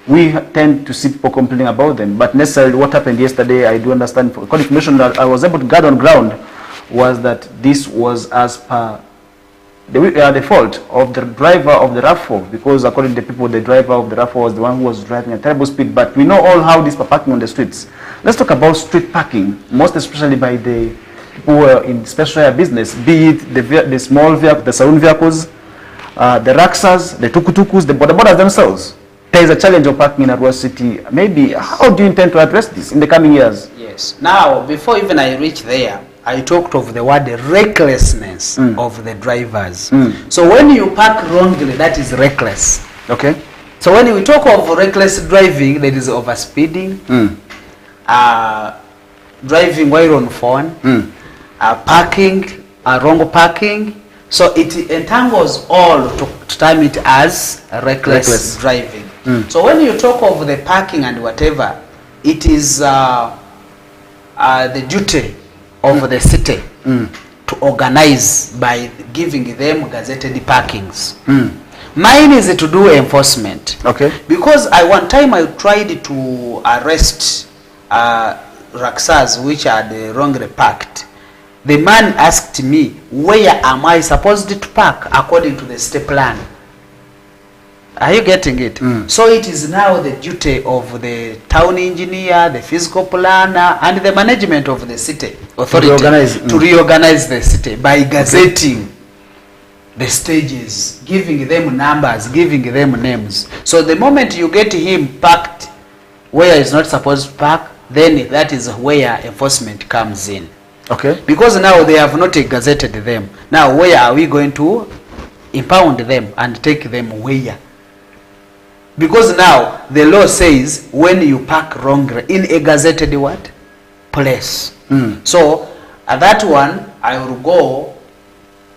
we tend to see people complaining about them. But necessarily, what happened yesterday, I do understand. For information that I was able to get on ground was that this was as per the fault of the driver of the RAFO, because according to the people, the driver of the RAFO was the one who was driving at terrible speed. But we know all how these are parking on the streets. Let's talk about street parking, most especially by the people who are in special business, be it the small vehicle, the saloon vehicles, the Raksas, the tukutukus, the bodabodas themselves. There is a challenge of parking in Arua City. Maybe, how do you intend to address this in the coming years? Yes. Now, before even I reach there, I talked of the word recklessness of the drivers. So when you park wrongly, that is reckless. Okay. So when we talk of reckless driving, there is overspeeding, driving while on phone, parking, wrong parking. So it entangles all to term it as reckless driving. So when you talk of the parking and whatever, it is the duty of the city to organize by giving them gazetted parkings. Mine is to do enforcement. Okay. Because one time I tried to arrest Raksas which are the wrongly parked. The man asked me, where am I supposed to park according to the state plan? Are you getting it? So it is now the duty of the town engineer, the physical planner, and the management of the city authority to reorganize the city by gazetting the stages, giving them numbers, giving them names. So the moment you get him parked where he's not supposed to park, then that is where enforcement comes in. Okay. Because now they have not gazetted them. Now where are we going to impound them and take them where? Because now the law says when you park wrongly in a gazetted what? Place. So at that one, I will go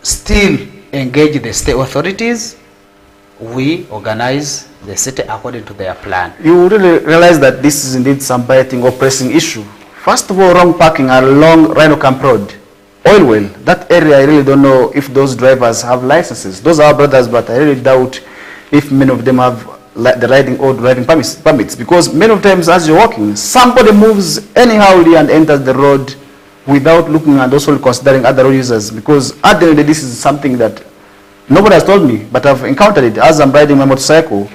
still engage the state authorities. We organize the city according to their plan. You really realize that this is indeed some biting or pressing issue. First of all, wrong parking along Rhino Camp Road, Oil Well. That area, I really don't know if those drivers have licenses. Those are our brothers, but I really doubt if many of them have the riding or driving permits, because many of times as you're walking, somebody moves anyhowly and enters the road without looking and also considering other road users. Because at the end of the day, this is something that nobody has told me, but I've encountered it as I'm riding my motorcycle.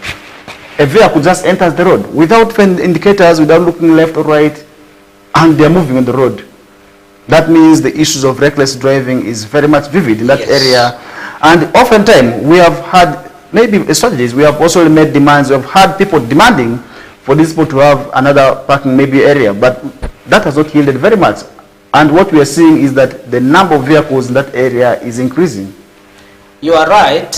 A vehicle just enters the road without indicators, without looking left or right, and they're moving on the road. That means the issues of reckless driving is very much vivid in that area. And oftentimes we have had maybe strategies. We have also made demands. We have had people demanding for these people to have another parking maybe area, but that has not yielded very much. And what we are seeing is that the number of vehicles in that area is increasing. You are right.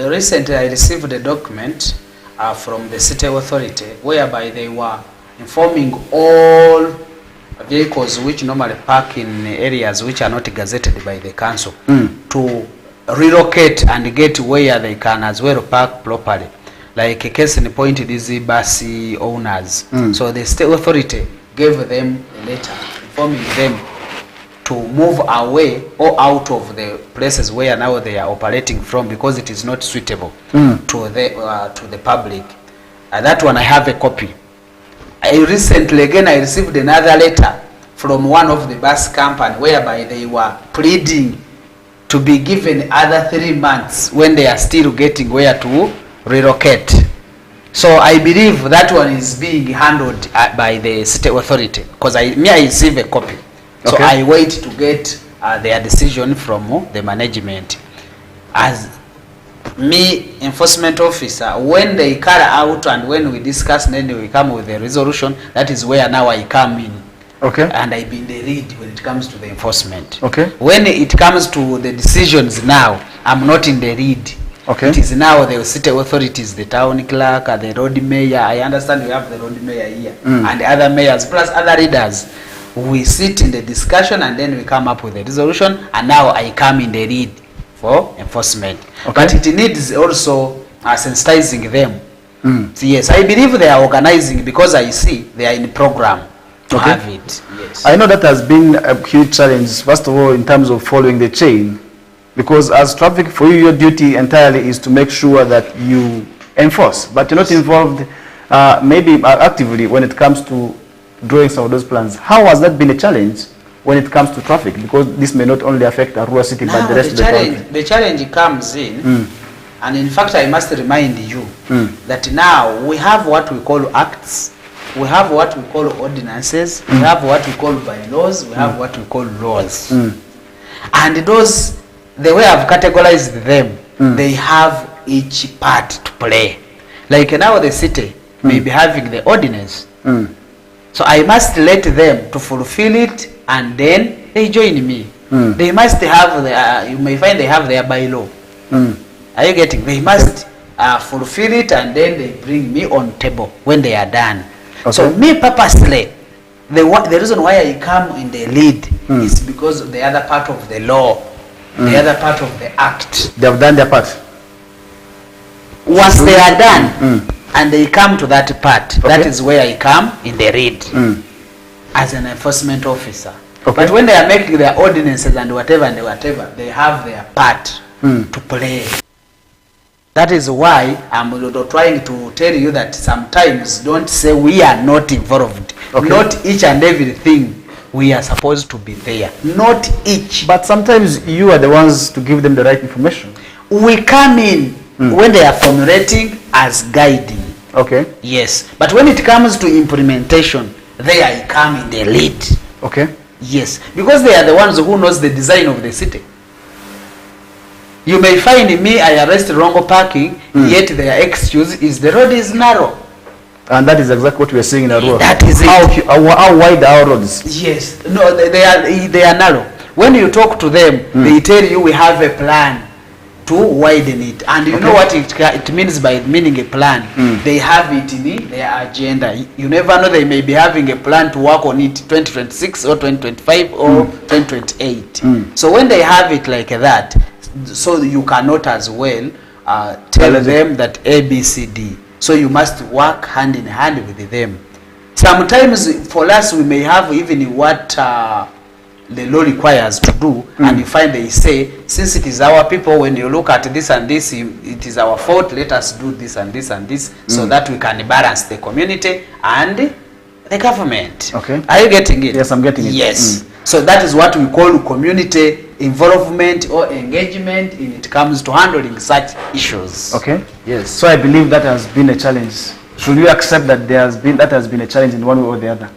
Recently I received a document from the city authority, whereby they were informing all vehicles which normally park in areas which are not gazetted by the council to relocate and get where they can as well park properly. Like a case in point, these bus owners. So the state authority gave them a letter informing them to move away or out of the places where now they are operating from, because it is not suitable to the public. That one I have a copy. Recently again I received another letter from one of the bus company whereby they were pleading to be given other 3 months when they are still getting where to relocate. So I believe that one is being handled by the city authority, because I receive a copy. So I wait to get their decision from the management. As me, enforcement officer, when they carry out and when we discuss, then we come with a resolution. That is where now I come in. And I be in the lead when it comes to the enforcement. When it comes to the decisions now, I'm not in the lead. It is now the city authorities, the town clerk, the road mayor. I understand we have the road mayor here and other mayors plus other leaders. We sit in the discussion and then we come up with a resolution, and now I come in the lead for enforcement. But it needs also sensitizing them. So yes, I believe they are organizing, because I see they are in program to have it. Yes. I know that has been a huge challenge, first of all, in terms of following the chain, because as traffic, for you, your duty entirely is to make sure that you enforce, but you're not involved maybe actively when it comes to drawing some of those plans. How has that been a challenge when it comes to traffic? Because this may not only affect Arua City, but the rest of the country. The challenge comes in, and in fact I must remind you that now we have what we call acts, we have what we call ordinances, we have what we call bylaws, we have what we call laws. And those, the way I've categorized them, they have each part to play. Like now the city may be having the ordinance. So I must let them to fulfill it, and then they join me. They must have you may find they have their bylaw. Are you getting? They must fulfill it, and then they bring me on table when they are done. So me purposely, the reason why I come in the lead is because of the other part of the law, the other part of the act. They have done their part. Once they are done, and they come to that part, that is where I come in the lead as an enforcement officer. But when they are making their ordinances and whatever, they have their part to play. That is why I'm trying to tell you that sometimes don't say we are not involved. Not each and everything we are supposed to be there. Not each. But sometimes you are the ones to give them the right information. We come in when they are formulating as guiding. Yes. But when it comes to implementation, they I come in the lead. Yes. Because they are the ones who knows the design of the city. You may find me, I arrest wrong parking, yet their excuse is the road is narrow. And that is exactly what we are seeing in Arua. That is it. How wide are our roads? Yes. No, they are narrow. When you talk to them, they tell you we have a plan to widen it. And you know what it means by meaning a plan. They have it in their agenda. You never know, they may be having a plan to work on it 2026 or 2025 or 2028. So when they have it like that, so you cannot as well tell them that A, B, C, D. So you must work hand in hand with them. Sometimes for us we may have even what the law requires to do, and you find they say, since it is our people, when you look at this and this, it is our fault, let us do this and this and this, so that we can balance the community and the government. Are you getting it? Yes, I'm getting it. Yes. So that is what we call community involvement or engagement in it comes to handling such issues. Yes. So I believe that has been a challenge. Should we accept that that has been a challenge in one way or the other?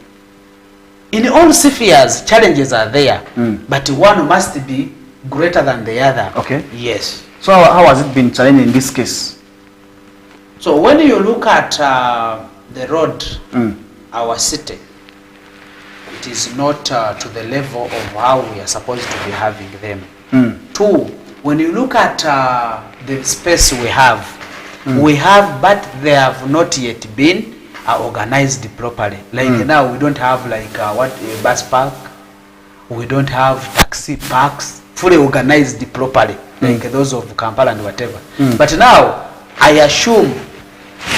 In all spheres, challenges are there, but one must be greater than the other. Yes. So how has it been challenging in this case? So when you look at the road, our city, it is not to the level of how we are supposed to be having them. Two, when you look at the space we have, We have, but they have not yet been organized properly. Like now we don't have like a bus park. We don't have taxi parks fully organized properly, like those of Kampala and whatever. But now I assume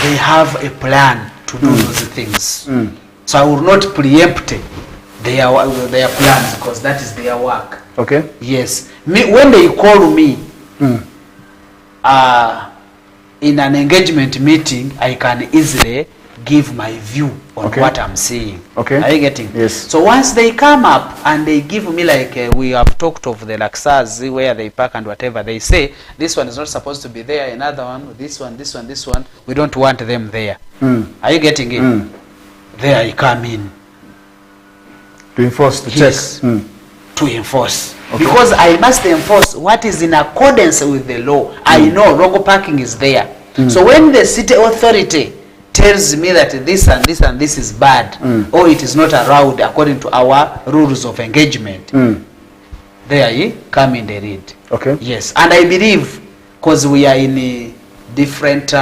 they have a plan to do those things. So I will not preempt their plans because that is their work. Okay. Yes. When they call me in an engagement meeting, I can easily give my view on what I'm seeing. Okay. Are you getting? Yes. So once they come up and they give me like we have talked of the Laxas where they park and whatever, they say this one is not supposed to be there, another one, this one, this one, this one. We don't want them there. Are you getting it? There I come in. To enforce, to Yes. check. To enforce. Because I must enforce what is in accordance with the law. I know wrong parking is there. So when the city authority tells me that this and this and this is bad, or it is not allowed according to our rules of engagement, there you come in the read. Okay. Yes, and I believe because we are in a different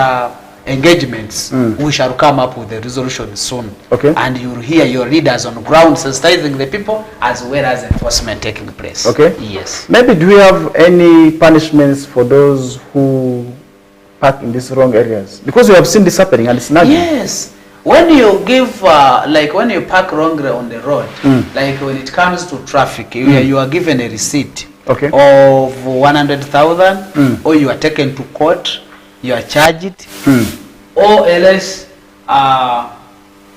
engagements, we shall come up with a resolution soon. Okay. And you'll hear your leaders on ground sensitizing the people as well as enforcement taking place. Okay. Yes. Maybe do we have any punishments for those who park in these wrong areas? Because we have seen this happening and it's nagging. Yes. When you give, like when you park wrongly on the road, like when it comes to traffic, you are given a receipt of 100,000, or you are taken to court, you are charged, or else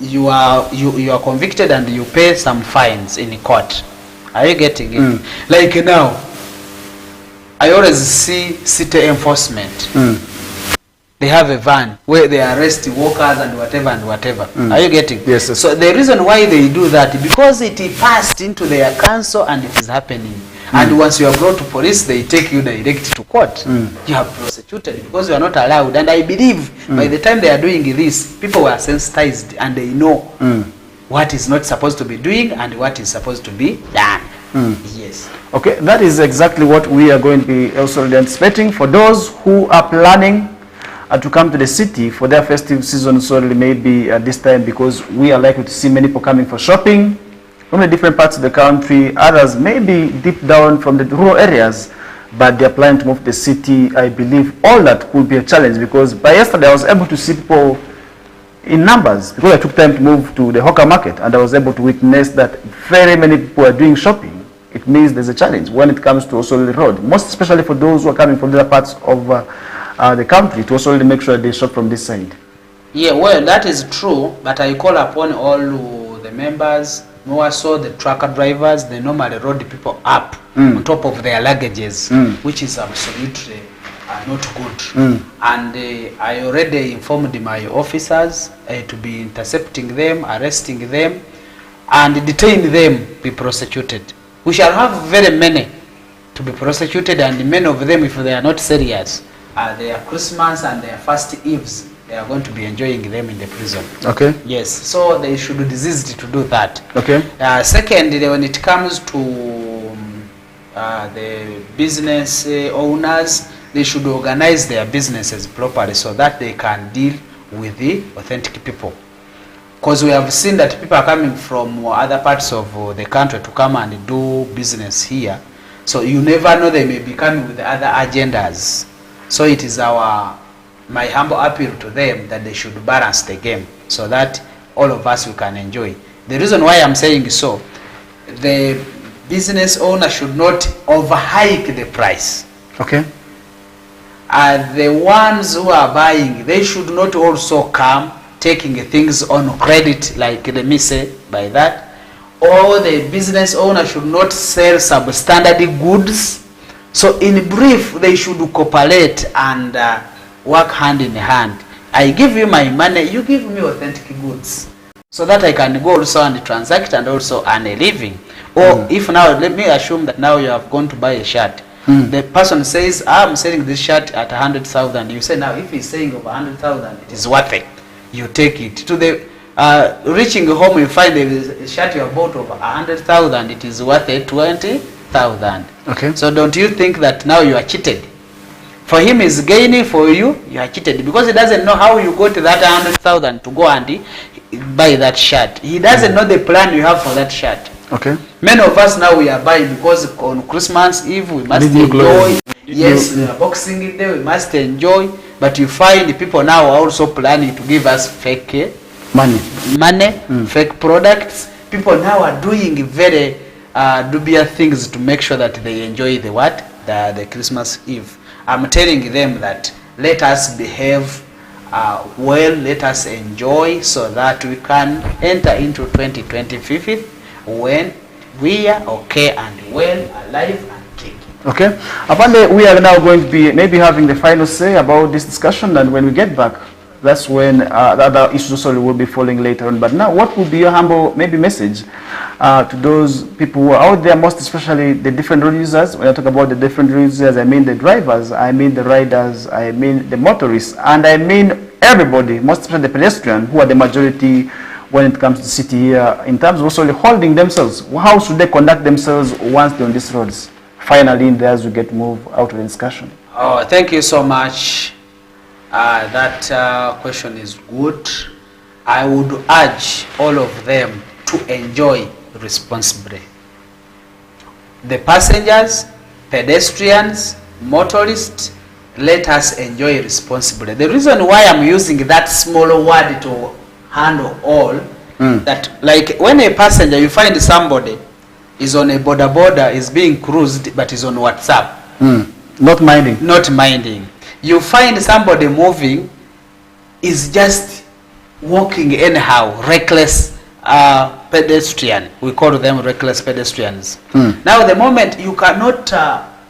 you are convicted and you pay some fines in court. Are you getting it? Like now, I always see city enforcement. They have a van where they arrest walkers and whatever and whatever. Are you getting? Yes, yes. So the reason why they do that, because it passed into their council and it is happening. And once you are brought to police, they take you direct to court. You are prosecuted because you are not allowed. And I believe by the time they are doing this, people were sensitized and they know what is not supposed to be doing and what is supposed to be done. Yes. Okay, that is exactly what we are going to be also anticipating for those who are planning to come to the city for their festive season. So maybe at this time, because we are likely to see many people coming for shopping from the different parts of the country, others maybe deep down from the rural areas, but they are planning to move to the city. I believe all that could be a challenge, because by yesterday I was able to see people in numbers, because I took time to move to the hawker market and I was able to witness that very many people are doing shopping. It means there's a challenge when it comes to also the road, most especially for those who are coming from the other parts of the country, to also make sure they shop from this side. Yeah, well, that is true, but I call upon all the members, more so the trucker drivers. They normally load the people up on top of their luggages, which is absolutely not good. And I already informed my officers to be intercepting them, arresting them, and detain them, be prosecuted. We shall have very many to be prosecuted, and many of them, if they are not serious, their Christmas and their first eves, they are going to be enjoying them in the prison. Okay. Yes, so they should desist to do that. Okay. Secondly, when it comes to the business owners, they should organize their businesses properly so that they can deal with the authentic people. Because we have seen that people are coming from other parts of the country to come and do business here. So you never know, they may be coming with other agendas. So it is my humble appeal to them that they should balance the game so that all of us we can enjoy. The reason why I'm saying so, the business owner should not overhike the price. Okay. The ones who are buying, they should not also come taking things on credit, like let me say by that. Or the business owner should not sell substandard goods. So in brief, they should cooperate and work hand in hand. I give you my money, you give me authentic goods, so that I can go also and transact and also earn a living. Or if now, let me assume that now you have gone to buy a shirt. The person says, I'm selling this shirt at 100,000. You say, now if he's saying over 100,000, it is worth it. You take it. To the reaching home, you find the shirt you have bought over 100,000, it is worth it 20,000. Okay. So don't you think that now you are cheated? For him is gaining, for you, you are cheated. Because he doesn't know how you got that 100,000 to go and buy that shirt. He doesn't know the plan you have for that shirt. Okay. Many of us now we are buying because on Christmas Eve we must Did you enjoy. glory? Yes, Boxing Day we must enjoy. But you find people now are also planning to give us fake Money. fake products. People now are doing very dubious things to make sure that they enjoy the Christmas Eve. I'm telling them that let us behave well, let us enjoy so that we can enter into 2025 when we are okay and well, alive and kicking. Okay. Apparently, we are now going to be maybe having the final say about this discussion, and when we get back, that's when the other issues also will be following later on. But now, what would be your humble maybe message to those people who are out there, most especially the different road users? When I talk about the different road users, I mean the drivers, I mean the riders, I mean the motorists, and I mean everybody, most especially the pedestrians, who are the majority when it comes to the city here, in terms of also holding themselves. How should they conduct themselves once they're on these roads? Finally, in there, as we get move out of the discussion. Oh, thank you so much. That question is good. I would urge all of them to enjoy responsibly. The passengers, pedestrians, motorists, let us enjoy responsibly. The reason why I'm using that small word to handle all, that like when a passenger, you find somebody is on a border, is being cruised, but is on WhatsApp. Not minding. Not minding. You find somebody moving, is just walking anyhow, reckless pedestrian. We call them reckless pedestrians. Now the moment you cannot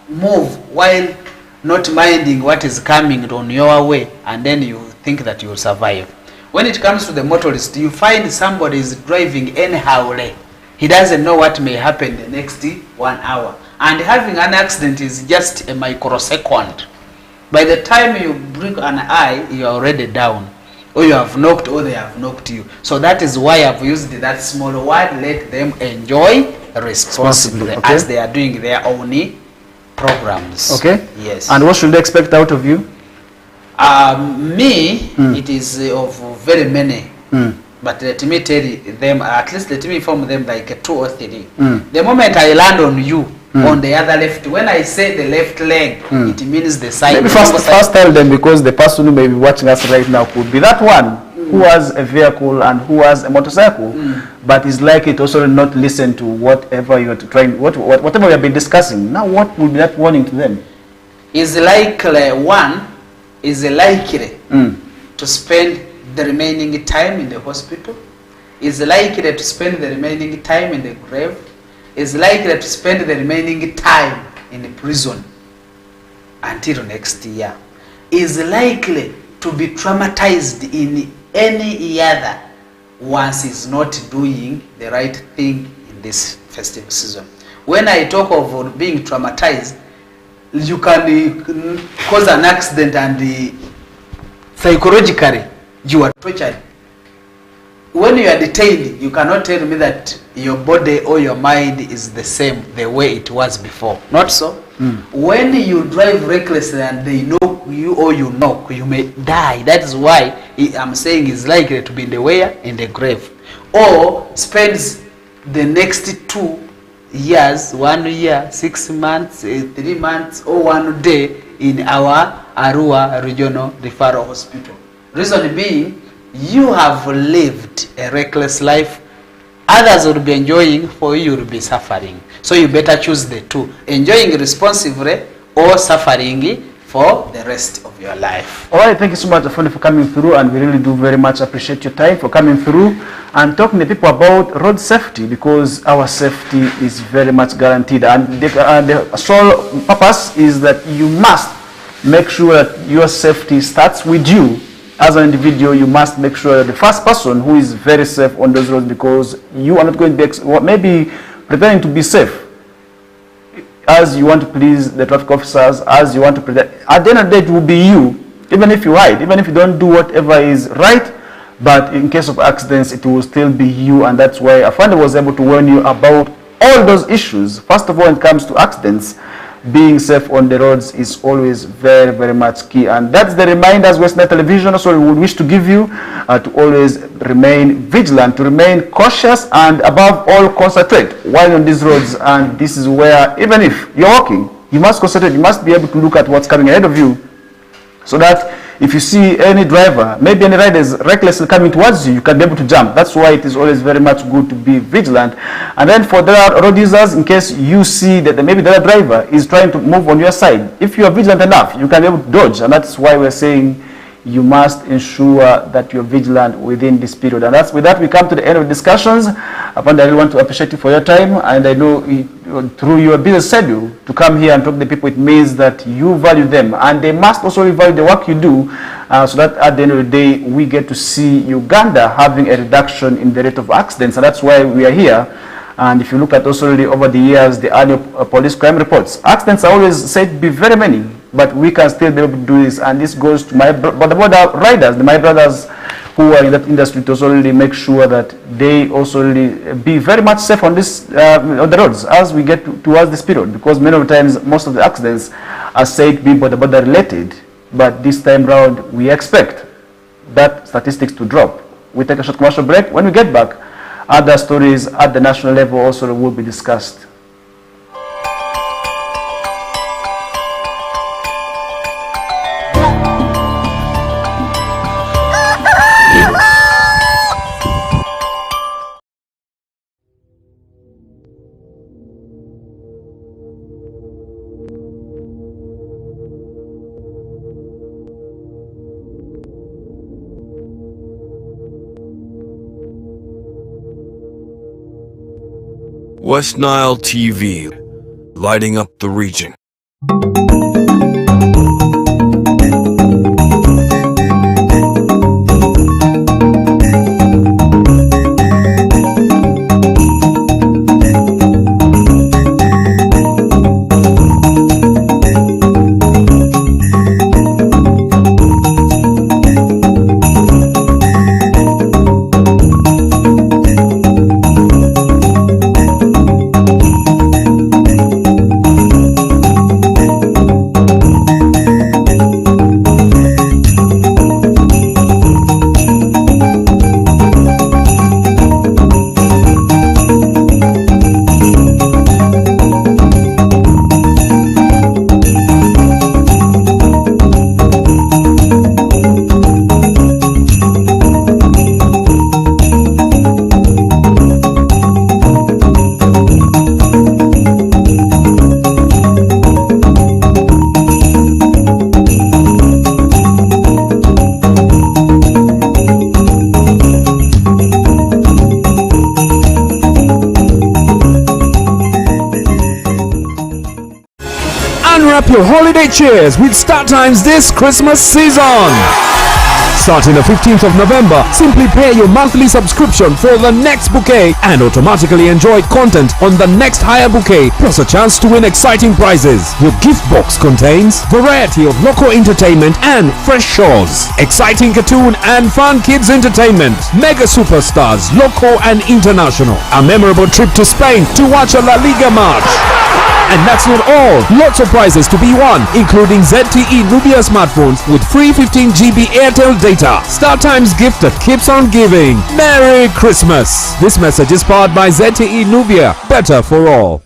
move while not minding what is coming on your way, and then you think that you will survive. When it comes to the motorist, you find somebody is driving anyhow. He doesn't know what may happen the next 1 hour. And having an accident is just a microsecond. By the time you blink an eye, you are already down. Or you have knocked, or they have knocked you. So that is why I've used that small word, let them enjoy responsibly, okay, as they are doing their own programs. Okay. Yes. And what should they expect out of you? It is of very many. But let me tell them, at least let me inform them like 2 or 3. The moment I land on you, on the other left, when I say the left leg, it means the side. Maybe first tell them, because the person who may be watching us right now could be that one who has a vehicle and who has a motorcycle, but is likely to also not listen to whatever you're trying, whatever we have been discussing. Now, what would be that warning to them? Is likely one is likely to spend the remaining time in the hospital, is likely to spend the remaining time in the grave, is likely to spend the remaining time in the prison until next year, is likely to be traumatized in any other once is not doing the right thing in this festive season. When I talk of being traumatized, you can cause an accident and psychologically you are tortured. When you are detained, you cannot tell me that your body or your mind is the same the way it was before. Not so. When you drive recklessly and they knock you or you knock, you may die. That is why I'm saying it's likely to be in the where? In the grave. Or spends the next 2 years, 1 year, 6 months, 3 months, or 1 day in our Arua Regional Referral Hospital. Reason being, you have lived a reckless life. Others will be enjoying, for you will be suffering. So you better choose the two, enjoying responsibly or suffering for the rest of your life. All right, thank you so much, Afoni, for coming through, and we really do very much appreciate your time for coming through and talking to people about road safety, because our safety is very much guaranteed, and the sole purpose is that you must make sure that your safety starts with you. As an individual, you must make sure that the first person who is very safe on those roads, because you are not going to be maybe preparing to be safe as you want to please the traffic officers, as you want to protect. At the end of the day, it will be you, even if you hide, even if you don't do whatever is right, but in case of accidents, it will still be you. And that's why Afande was able to warn you about all those issues. First of all, when it comes to accidents, being safe on the roads is always very, very much key. And that's the reminders West Nile Television also would wish to give you, to always remain vigilant, to remain cautious, and above all concentrate while on these roads. And this is where, even if you're walking, you must concentrate, you must be able to look at what's coming ahead of you, so that if you see any driver, maybe any rider is recklessly coming towards you, you can be able to jump. That's why it is always very much good to be vigilant. And then for the road users, in case you see that maybe the other driver is trying to move on your side, if you are vigilant enough, you can be able to dodge. And that's why we're saying you must ensure that you're vigilant within this period. And that's with that we come to the end of the discussions. Upon I really want to appreciate you for your time, and I know through your business schedule to come here and talk to the people, it means that you value them, and they must also value the work you do, so that at the end of the day we get to see Uganda having a reduction in the rate of accidents. And that's why we are here. And if you look at also really over the years, the annual police crime reports, accidents are always said to be very many, but we can still be able to do this. And this goes to my border riders, my brothers who are in that industry, to also really make sure that they also really be very much safe on this on the roads as we get towards this period, because many of the times most of the accidents are said to be border related, but this time round we expect that statistics to drop. We take a short commercial break. When we get back, other stories at the national level also will be discussed. West Nile TV, lighting up the region. Unwrap your holiday cheers with Start Times this Christmas season. Starting the 15th of November, simply pay your monthly subscription for the next bouquet and automatically enjoy content on the next higher bouquet, plus a chance to win exciting prizes. Your gift box contains variety of local entertainment and fresh shows, exciting cartoon and fun kids entertainment, mega superstars, local and international, a memorable trip to Spain to watch a La Liga match. And that's not all. Lots of prizes to be won, including ZTE Nubia smartphones with free 15 GB Airtel data. Star Times gift that keeps on giving. Merry Christmas. This message is powered by ZTE Nubia. Better for all.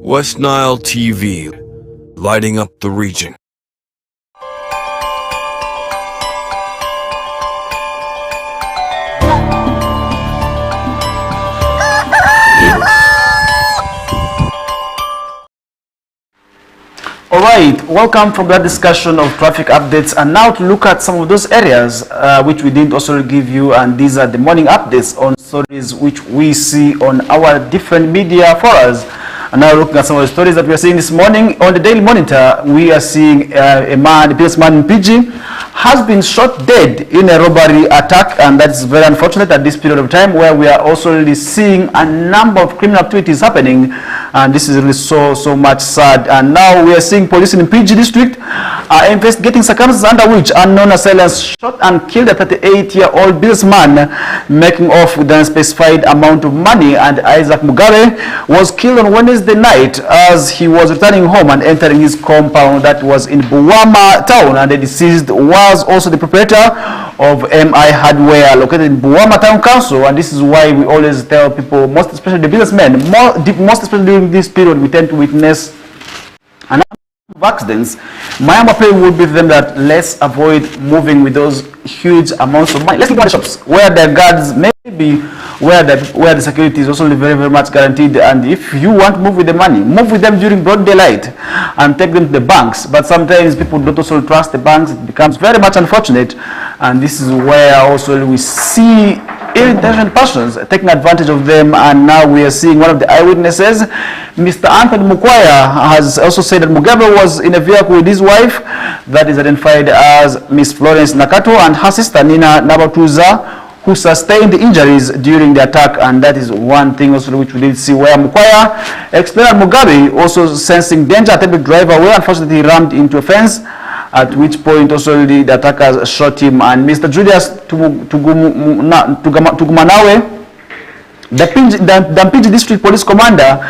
West Nile TV, lighting up the region. All right, welcome from that discussion of traffic updates, and now to look at some of those areas which we didn't also give you, and these are the morning updates on stories which we see on our different media forums. And now looking at some of the stories that we are seeing this morning on the Daily Monitor, we are seeing a businessman in PG has been shot dead in a robbery attack, and that's very unfortunate at this period of time where we are also really seeing a number of criminal activities happening, and this is really so much sad. And now we are seeing police in PG district investigating circumstances under which unknown assailants shot and killed a 38-year-old businessman making off with an unspecified amount of money. And Isaac Mugabe was killed on Wednesday night as he was returning home and entering his compound that was in Buwama town, and the deceased was also the proprietor of MI Hardware located in Buwama Town Council. And this is why we always tell people, most especially the businessmen, most especially during this period, we tend to witness a number of accidents. My appeal would be for them that let's avoid moving with those huge amounts of money. Let's look at the shops where the guards maybe where the security is also very much guaranteed, and if you want to move with the money, move with them during broad daylight and take them to the banks. But sometimes people don't also trust the banks. It becomes very much unfortunate, and this is where also we see ill-intentioned persons taking advantage of them. And now we are seeing one of the eyewitnesses, Mr. Anthony Mukwaya, has also said that Mugabe was in a vehicle with his wife that is identified as Miss Florence Nakato and her sister Nina Nabatuza, who sustained injuries during the attack. And that is one thing also which we did see, where Mukwaya explained that Mugabe, also sensing danger, attempted to drive away. Unfortunately, he rammed into a fence, at which point also the attackers shot him. And Mr. Julius Tugumanawe, the Mpigi District Police Commander,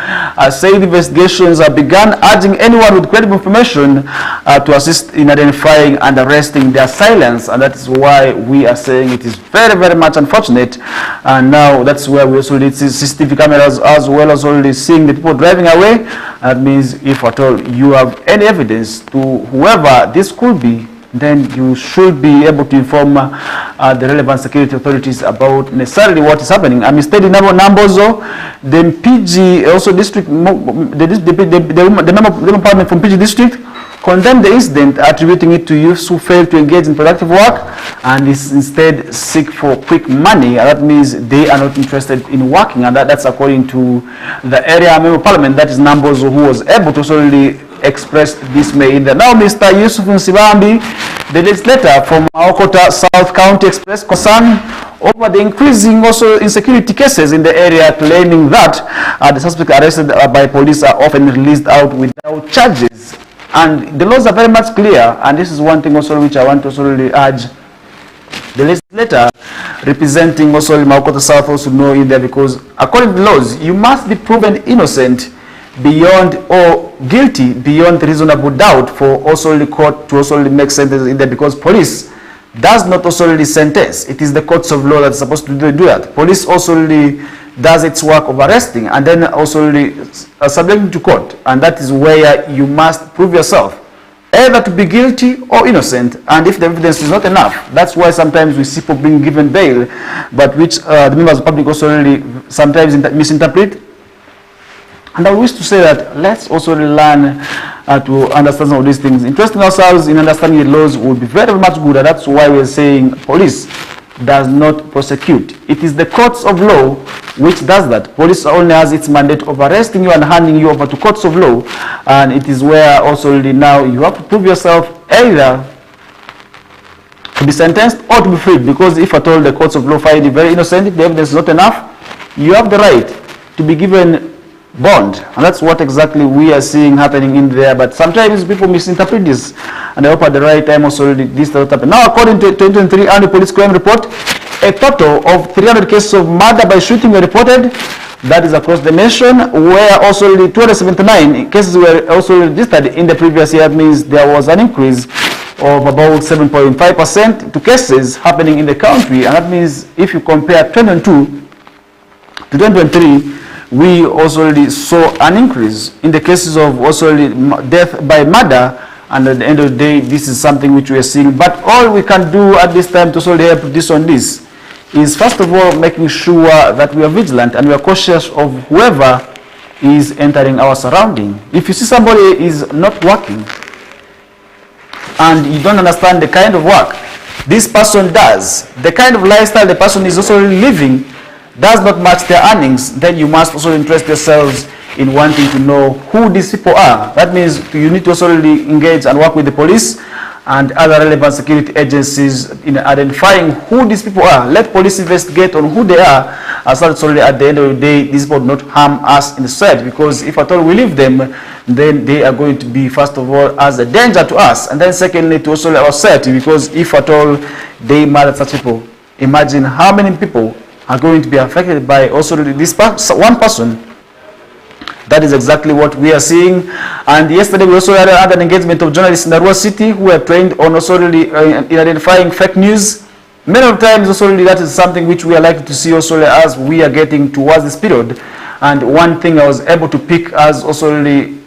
said investigations have begun, urging anyone with credible information to assist in identifying and arresting their assailants. And that is why we are saying it is very much unfortunate. And now that's where we also need CCTV cameras, as well as already seeing the people driving away. That means if at all you have any evidence to whoever this could be, then you should be able to inform the relevant security authorities about necessarily what is happening. I'm studying Nambozo, the PG also district, the member of parliament from PG district condemned the incident, attributing it to youths who failed to engage in productive work and instead seek for quick money. That means they are not interested in working, and that's according to the area member of parliament, that is Nambozo, who was able to solely express dismay in there. Now, Mr. Yusuf Nsibambi, the legislator from Okota South County, expressed concern over the increasing also insecurity cases in the area, claiming that the suspects arrested by police are often released out without charges. And the laws are very much clear, and this is one thing also which I want to also really urge the legislator representing also Okota South also know in there, because according to the laws, you must be proven innocent beyond or guilty beyond reasonable doubt for also the court to also make sentences in there, because police does not also really sentence. It is the courts of law that's supposed to do that. Police also really does its work of arresting and then also really subjecting to court, and that is where you must prove yourself either to be guilty or innocent. And if the evidence is not enough, that's why sometimes we see people being given bail, but which the members of the public also really sometimes misinterpret. And I wish to say that let's also learn to understand some of these things. Interesting ourselves in understanding the laws would be very much good, and that's why we're saying police does not prosecute. It is the courts of law which does that. Police only has its mandate of arresting you and handing you over to courts of law, and it is where also now you have to prove yourself either to be sentenced or to be freed, because if at all the courts of law find you very innocent, if the evidence is not enough, you have the right to be given bond. And that's what exactly we are seeing happening in there. But sometimes people misinterpret this, and I hope at the right time also this does not happen. Now, according to 2023 annual police crime report, a total of 300 cases of murder by shooting were reported. That is across the nation, where also 279 cases were also registered in the previous year. That means there was an increase of about 7.5% to cases happening in the country. And that means if you compare 2022 to 2023, we also already saw an increase in the cases of also death by murder, and at the end of the day, this is something which we are seeing. But all we can do at this time to solely help this on this is, first of all, making sure that we are vigilant and we are cautious of whoever is entering our surrounding. If you see somebody is not working and you don't understand the kind of work this person does, the kind of lifestyle the person is also living does not match their earnings, then you must also interest yourselves in wanting to know who these people are. That means you need to also really engage and work with the police and other relevant security agencies in identifying who these people are. Let police investigate on who they are, as well as at the end of the day, these people do not harm us in the society, because if at all we leave them, then they are going to be, first of all, as a danger to us, and then secondly to also our society, because if at all they murder such people, imagine how many people are going to be affected by also this one person. That is exactly what we are seeing. And yesterday we also had an engagement of journalists in Arua City who are trained on also really in identifying fake news. Many of times also really that is something which we are likely to see also as we are getting towards this period. And one thing I was able to pick as also really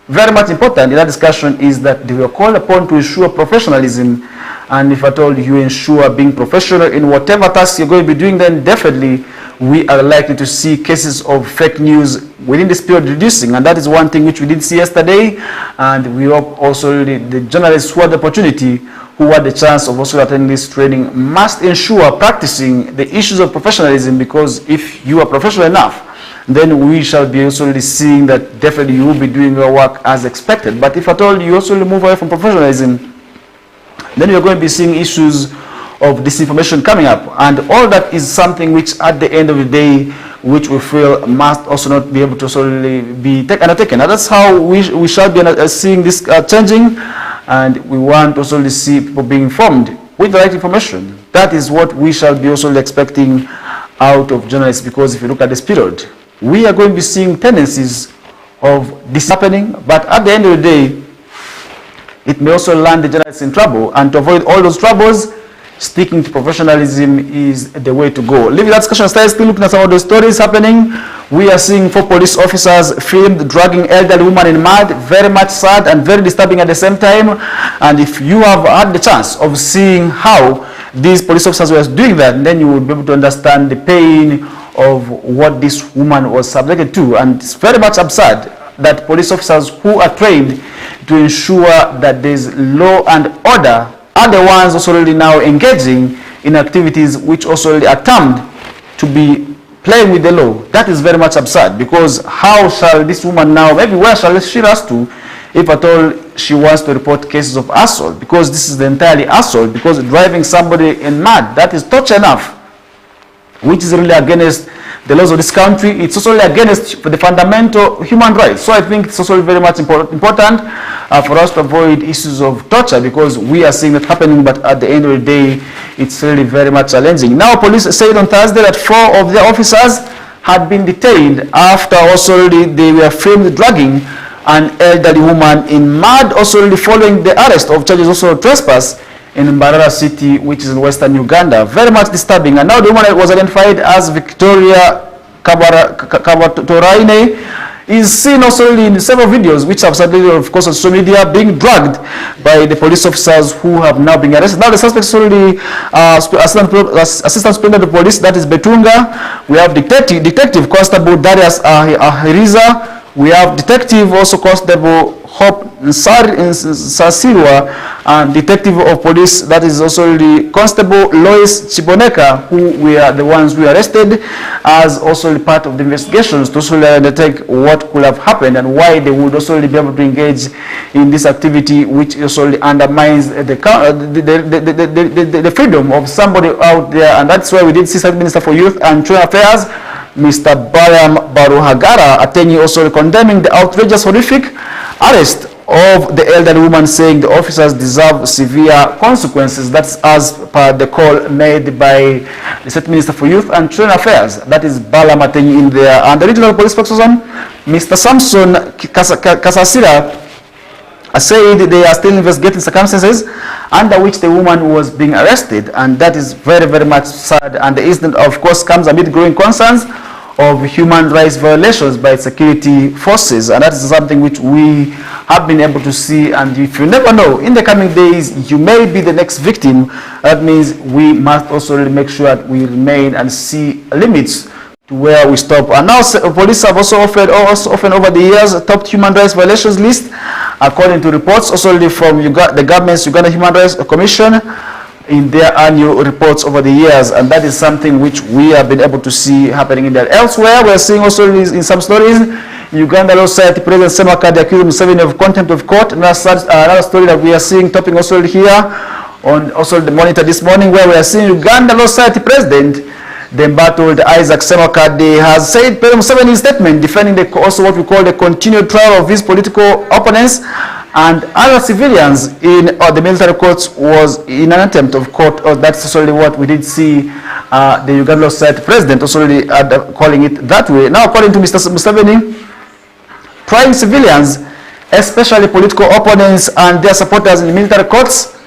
very much important in that discussion is that they were called upon to ensure professionalism. And if at all you ensure being professional in whatever task you're going to be doing, then definitely we are likely to see cases of fake news within this period reducing. And that is one thing which we did see yesterday. And we hope also the journalists who had the opportunity, who had the chance of also attending this training, must ensure practicing the issues of professionalism, because if you are professional enough, then we shall be also really seeing that definitely you will be doing your work as expected. But if at all you also move away from professionalism, then you're going to be seeing issues of disinformation coming up, and all that is something which at the end of the day which we feel must also not be able to solely be undertaken. And that's how we shall be seeing this changing, and we want to also see people being informed with the right information. That is what we shall be also expecting out of journalists, because if you look at this period, we are going to be seeing tendencies of this happening, but at the end of the day, it may also land the journalists in trouble, and to avoid all those troubles, sticking to professionalism is the way to go. Leaving that discussion aside, still looking at some of the stories happening, we are seeing 4 police officers filmed dragging elderly woman in mud. Very much sad and very disturbing at the same time. And if you have had the chance of seeing how these police officers were doing that, then you will be able to understand the pain of what this woman was subjected to. And it's very much absurd that police officers who are trained to ensure that there is law and order are the ones also really now engaging in activities which also really are termed to be playing with the law. That is very much absurd, because how shall this woman now, maybe where shall she rush to if at all she wants to report cases of assault? Because this is the entirely assault, because driving somebody in mud, that is torture enough, which is really against the laws of this country. It's also against the fundamental human rights. So I think it's also very much important for us to avoid issues of torture, because we are seeing that happening, but at the end of the day, it's really very much challenging. Now, police said on Thursday that 4 of their officers had been detained after also they were filmed dragging an elderly woman in mud, also following the arrest of charges also of trespass in Mbarara City, which is in western Uganda. Very much disturbing. And now the woman was identified as Victoria Kabatoraine is seen also in several videos which have circulated, of course, on social media, being dragged by the police officers who have now been arrested. Now the suspect is already Assistant Superintendent of Police, that is Betunga. We have Detective Constable Darius Ahiriza. We have Detective also Constable Hope Nsasirwa, and Detective of Police, that is also the Constable Lois Chiboneka, who were the ones we arrested, as also part of the investigations to also undertake what could have happened and why they would also be able to engage in this activity, which also undermines the freedom of somebody out there. And that's why we did see State Minister for Youth and Children Affairs, Mr. Bariam Baruhagara, attending also condemning the outrageous, horrific arrest of the elderly woman, saying the officers deserve severe consequences. That's as per the call made by the State Minister for Youth and Children Affairs, that is Bala Matenyi in there. And the regional police spokesperson, Mr. Samson Kasasira, said they are still investigating circumstances under which the woman was being arrested, and that is very, very much sad. And the incident, of course, comes amid growing concerns of human rights violations by security forces, and that is something which we have been able to see. And if you never know, in the coming days you may be the next victim. That means we must also really make sure that we remain and see limits to where we stop. And now police have also often over the years a top human rights violations list, according to reports also from the government's Uganda Human Rights Commission in their annual reports over the years, and that is something which we have been able to see happening in there. Elsewhere, we are seeing also in some stories, Uganda Law Society President Semakadi accused Museveni of contempt of court. Another story that we are seeing topping also here on also the Monitor this morning, where we are seeing Uganda Law Society President, the embattled Isaac Semakadi, has said President Museveni's statement defending also what we call the continued trial of his political opponents and other civilians in the military courts was in an attempt of court. That's also what we did see the Uganda Law Society President also calling it that way. Now, according to Mr. Museveni, trying civilians, especially political opponents and their supporters in the military courts,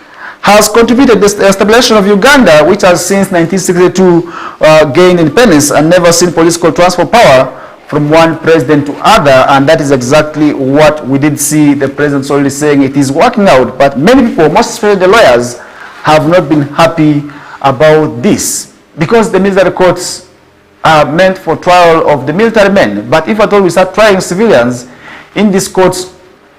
has contributed to the establishment of Uganda, which has since 1962 gained independence and never seen political transfer of power from one president to other. And that is exactly what we did see the president already saying it is working out. But many people, most especially the lawyers, have not been happy about this, because the military courts are meant for trial of the military men. But if at all we start trying civilians in these courts,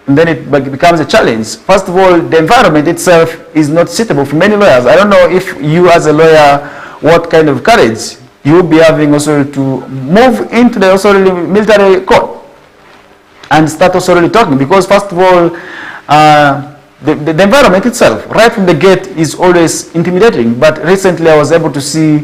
then it becomes a challenge. First of all, the environment itself is not suitable for many lawyers. I don't know if you as a lawyer, what kind of courage you will be having also to move into the also military court and start also really talking, because first of all, the environment itself, right from the gate, is always intimidating. But recently I was able to see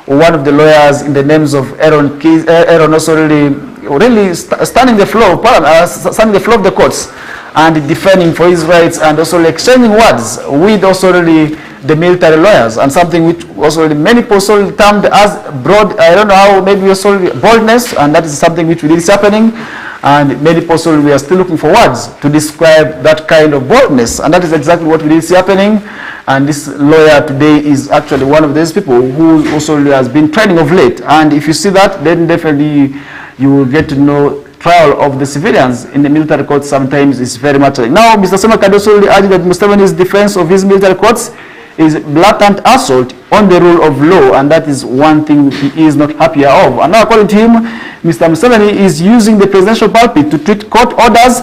one of the lawyers in the names of Aaron also really standing the floor of the courts and defending for his rights, and also exchanging words with also really the military lawyers, and something which also many people termed as broad, I don't know how, maybe also boldness, and that is something which really is happening. And many people, we are still looking for words to describe that kind of boldness, and that is exactly what we see happening. And this lawyer today is actually one of those people who also has been training of late. And if you see that, then definitely you will get to know trial of the civilians in the military courts sometimes is very much. Now, Mr. Semakadi also argued that Museveni's defense of his military courts is blatant assault on the rule of law, and that is one thing he is not happier of. And now, according to him, Mr. Museveni is using the presidential pulpit to treat court orders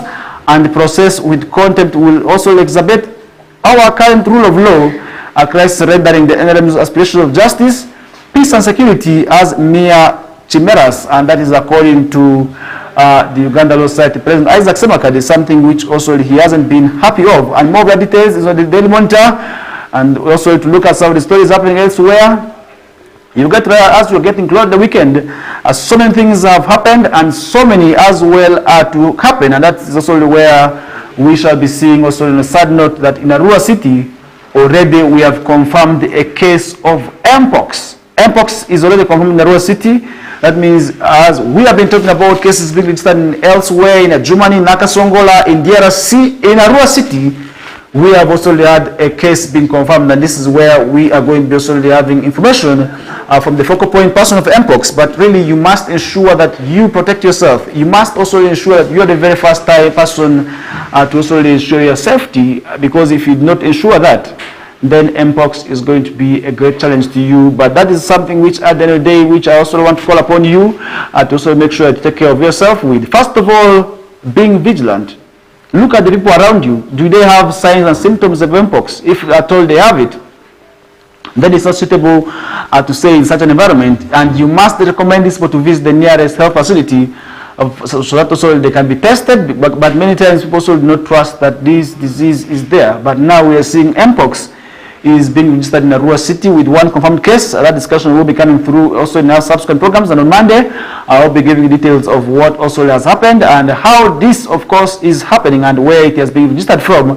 and process with contempt will also exacerbate our current rule of law, a crisis rendering the NRM's aspirations of justice, peace and security as mere chimeras. And that is according to the Uganda Law Society President Isaac Semakadi, something which also he hasn't been happy of. And more of the details is on the Daily Monitor, and also to look at some of the stories happening elsewhere. You get as you're getting close to the weekend, so many things have happened, and so many as well are to happen, and that is also where we shall be seeing also on a sad note that in Arua City already we have confirmed a case of Mpox. Mpox is already confirmed in Arua City. That means, as we have been talking about cases being registered elsewhere in Germany, Nakasongola, in DRC, in Arua City, we have also had a case being confirmed, and this is where we are going to be also having information from the focal point person of Mpox. But really, you must ensure that you protect yourself. You must also ensure that you are the very first person to also ensure your safety, because if you do not ensure that, then Mpox is going to be a great challenge to you. But that is something which at the end of the day, which I also want to call upon you to also make sure to take care of yourself with. First of all, being vigilant. Look at the people around you. Do they have signs and symptoms of Mpox? If at all they have it, then it's not suitable to stay in such an environment. And you must recommend these people to visit the nearest health facility so that also they can be tested. But many times people also do not trust that this disease is there. But now we are seeing Mpox is being registered in Arua City with one confirmed case. That discussion will be coming through also in our subsequent programs. And on Monday, I will be giving details of what also has happened and how this, of course, is happening and where it has been registered from.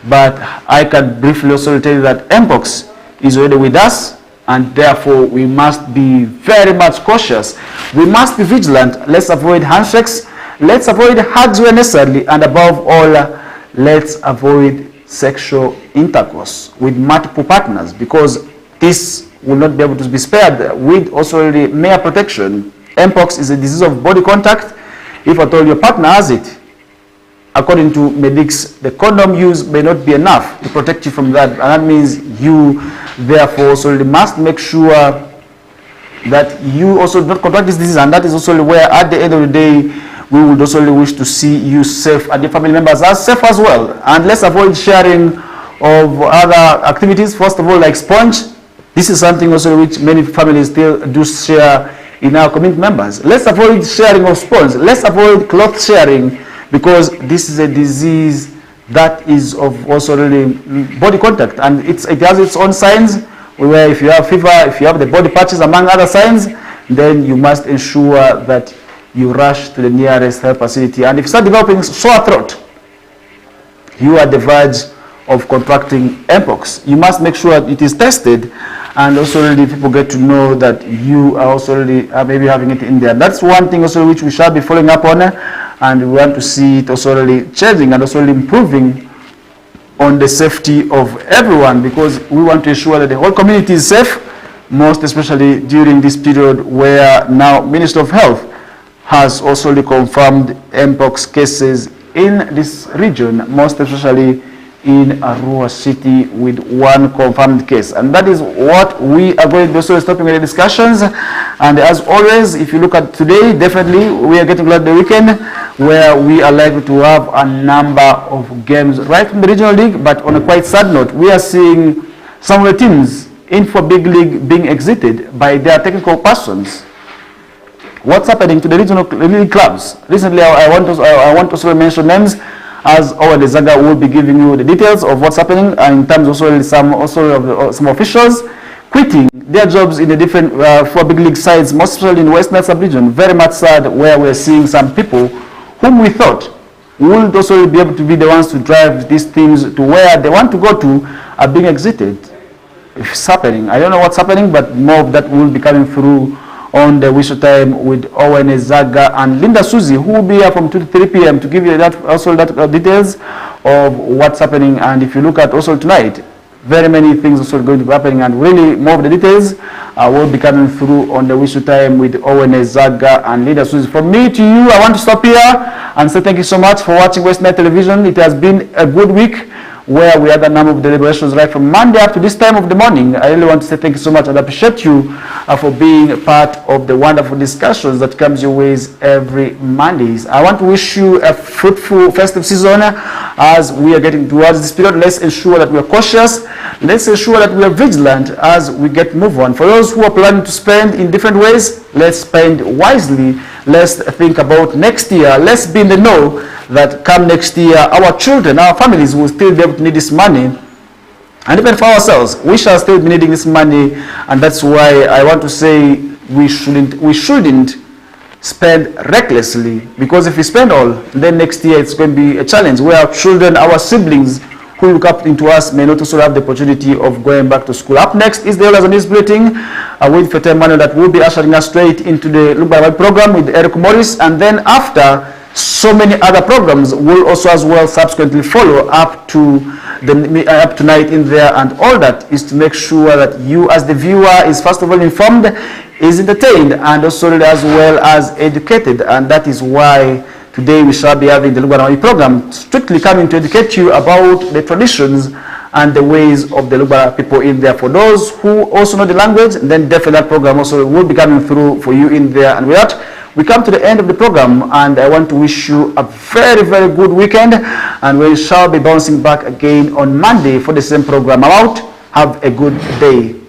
But I can briefly also tell you that Mpox is already with us, and therefore we must be very much cautious. We must be vigilant. Let's avoid handshakes. Let's avoid hugs when necessary. And above all, let's avoid sexual intercourse with multiple partners, because this will not be able to be spared with also the mere protection Mpox is a disease of body contact. If at all your partner has it, according to medics, the condom use may not be enough to protect you from that, and that means you therefore also must make sure that you also do not contract this disease, and that is also where at the end of the day we would also wish to see you safe and your family members are safe as well. And let's avoid sharing of other activities. First of all, like sponge, this is something also which many families still do share in our community members. Let's avoid sharing of sponge. Let's avoid cloth sharing, because this is a disease that is of also really body contact, and it has its own signs, where if you have fever, if you have the body patches among other signs, then you must ensure that you rush to the nearest health facility. And if you start developing sore throat, you are at the verge of contracting Mpox. You must make sure it is tested, and also really people get to know that you are also really maybe having it in there. That's one thing also which we shall be following up on, and we want to see it also really changing and also really improving on the safety of everyone, because we want to ensure that the whole community is safe, most especially during this period where now Ministry of Health has also confirmed Mpox cases in this region, most especially in Arua City, with one confirmed case. And that is what we are going to be also stopping with the discussions. And as always, if you look at today, definitely we are getting close to the weekend, where we are likely to have a number of games right from the regional league. But on a quite sad note, we are seeing some of the teams in for big league being exited by their technical persons. What's happening to the regional league clubs? Recently, I want to also mention names, as Owen Zaga will be giving you the details of what's happening, and in terms also some officials quitting their jobs in the different four big league sides, most especially in the West Nile sub-region. Very much sad, where we're seeing some people whom we thought would also be able to be the ones to drive these teams to where they want to go to are being exited. It's happening. I don't know what's happening, but more of that will be coming through on the Wisho Time with Owen Zaga and Linda Susie, who will be here from 2 to 3 p.m. to give you that also details of what's happening. And if you look at also tonight, very many things also going to be happening, and really more of the details will be coming through on the Wisho Time with Owen Zaga and Linda Susie. From me to you, I want to stop here and say thank you so much for watching West Nile Television. It has been a good week, where we had a number of deliberations right from Monday up to this time of the morning. I really want to say thank you so much and appreciate you for being part of the wonderful discussions that comes your ways every Mondays. I want to wish you a fruitful festive season as we are getting towards this period. Let's ensure that we are cautious. Let's ensure that we are vigilant as we get move on. For those who are planning to spend in different ways, let's spend wisely. Let's think about next year. Let's be in the know that come next year, our children, our families will still be able to need this money. And even for ourselves, we shall still be needing this money. And that's why I want to say we shouldn't spend recklessly, because if we spend all, then next year it's going to be a challenge where our children, our siblings who look up into us may not also have the opportunity of going back to school. Up next is the Elders and News Bulletin with Fete Manuel, that will be ushering us straight into the Look By program with Eric Morris, and then after, so many other programs will also as well subsequently follow up to up tonight in there. And all that is to make sure that you as the viewer is first of all informed, is entertained, and also as well as educated. And that is why today we shall be having the Lugbaramawi program, strictly coming to educate you about the traditions and the ways of the Lugbar people in there. For those who also know the language, then definitely that program also will be coming through for you in there. And with that, we come to the end of the program, and I want to wish you a very, very good weekend, and we shall be bouncing back again on Monday for the same program. I'm out. Have a good day.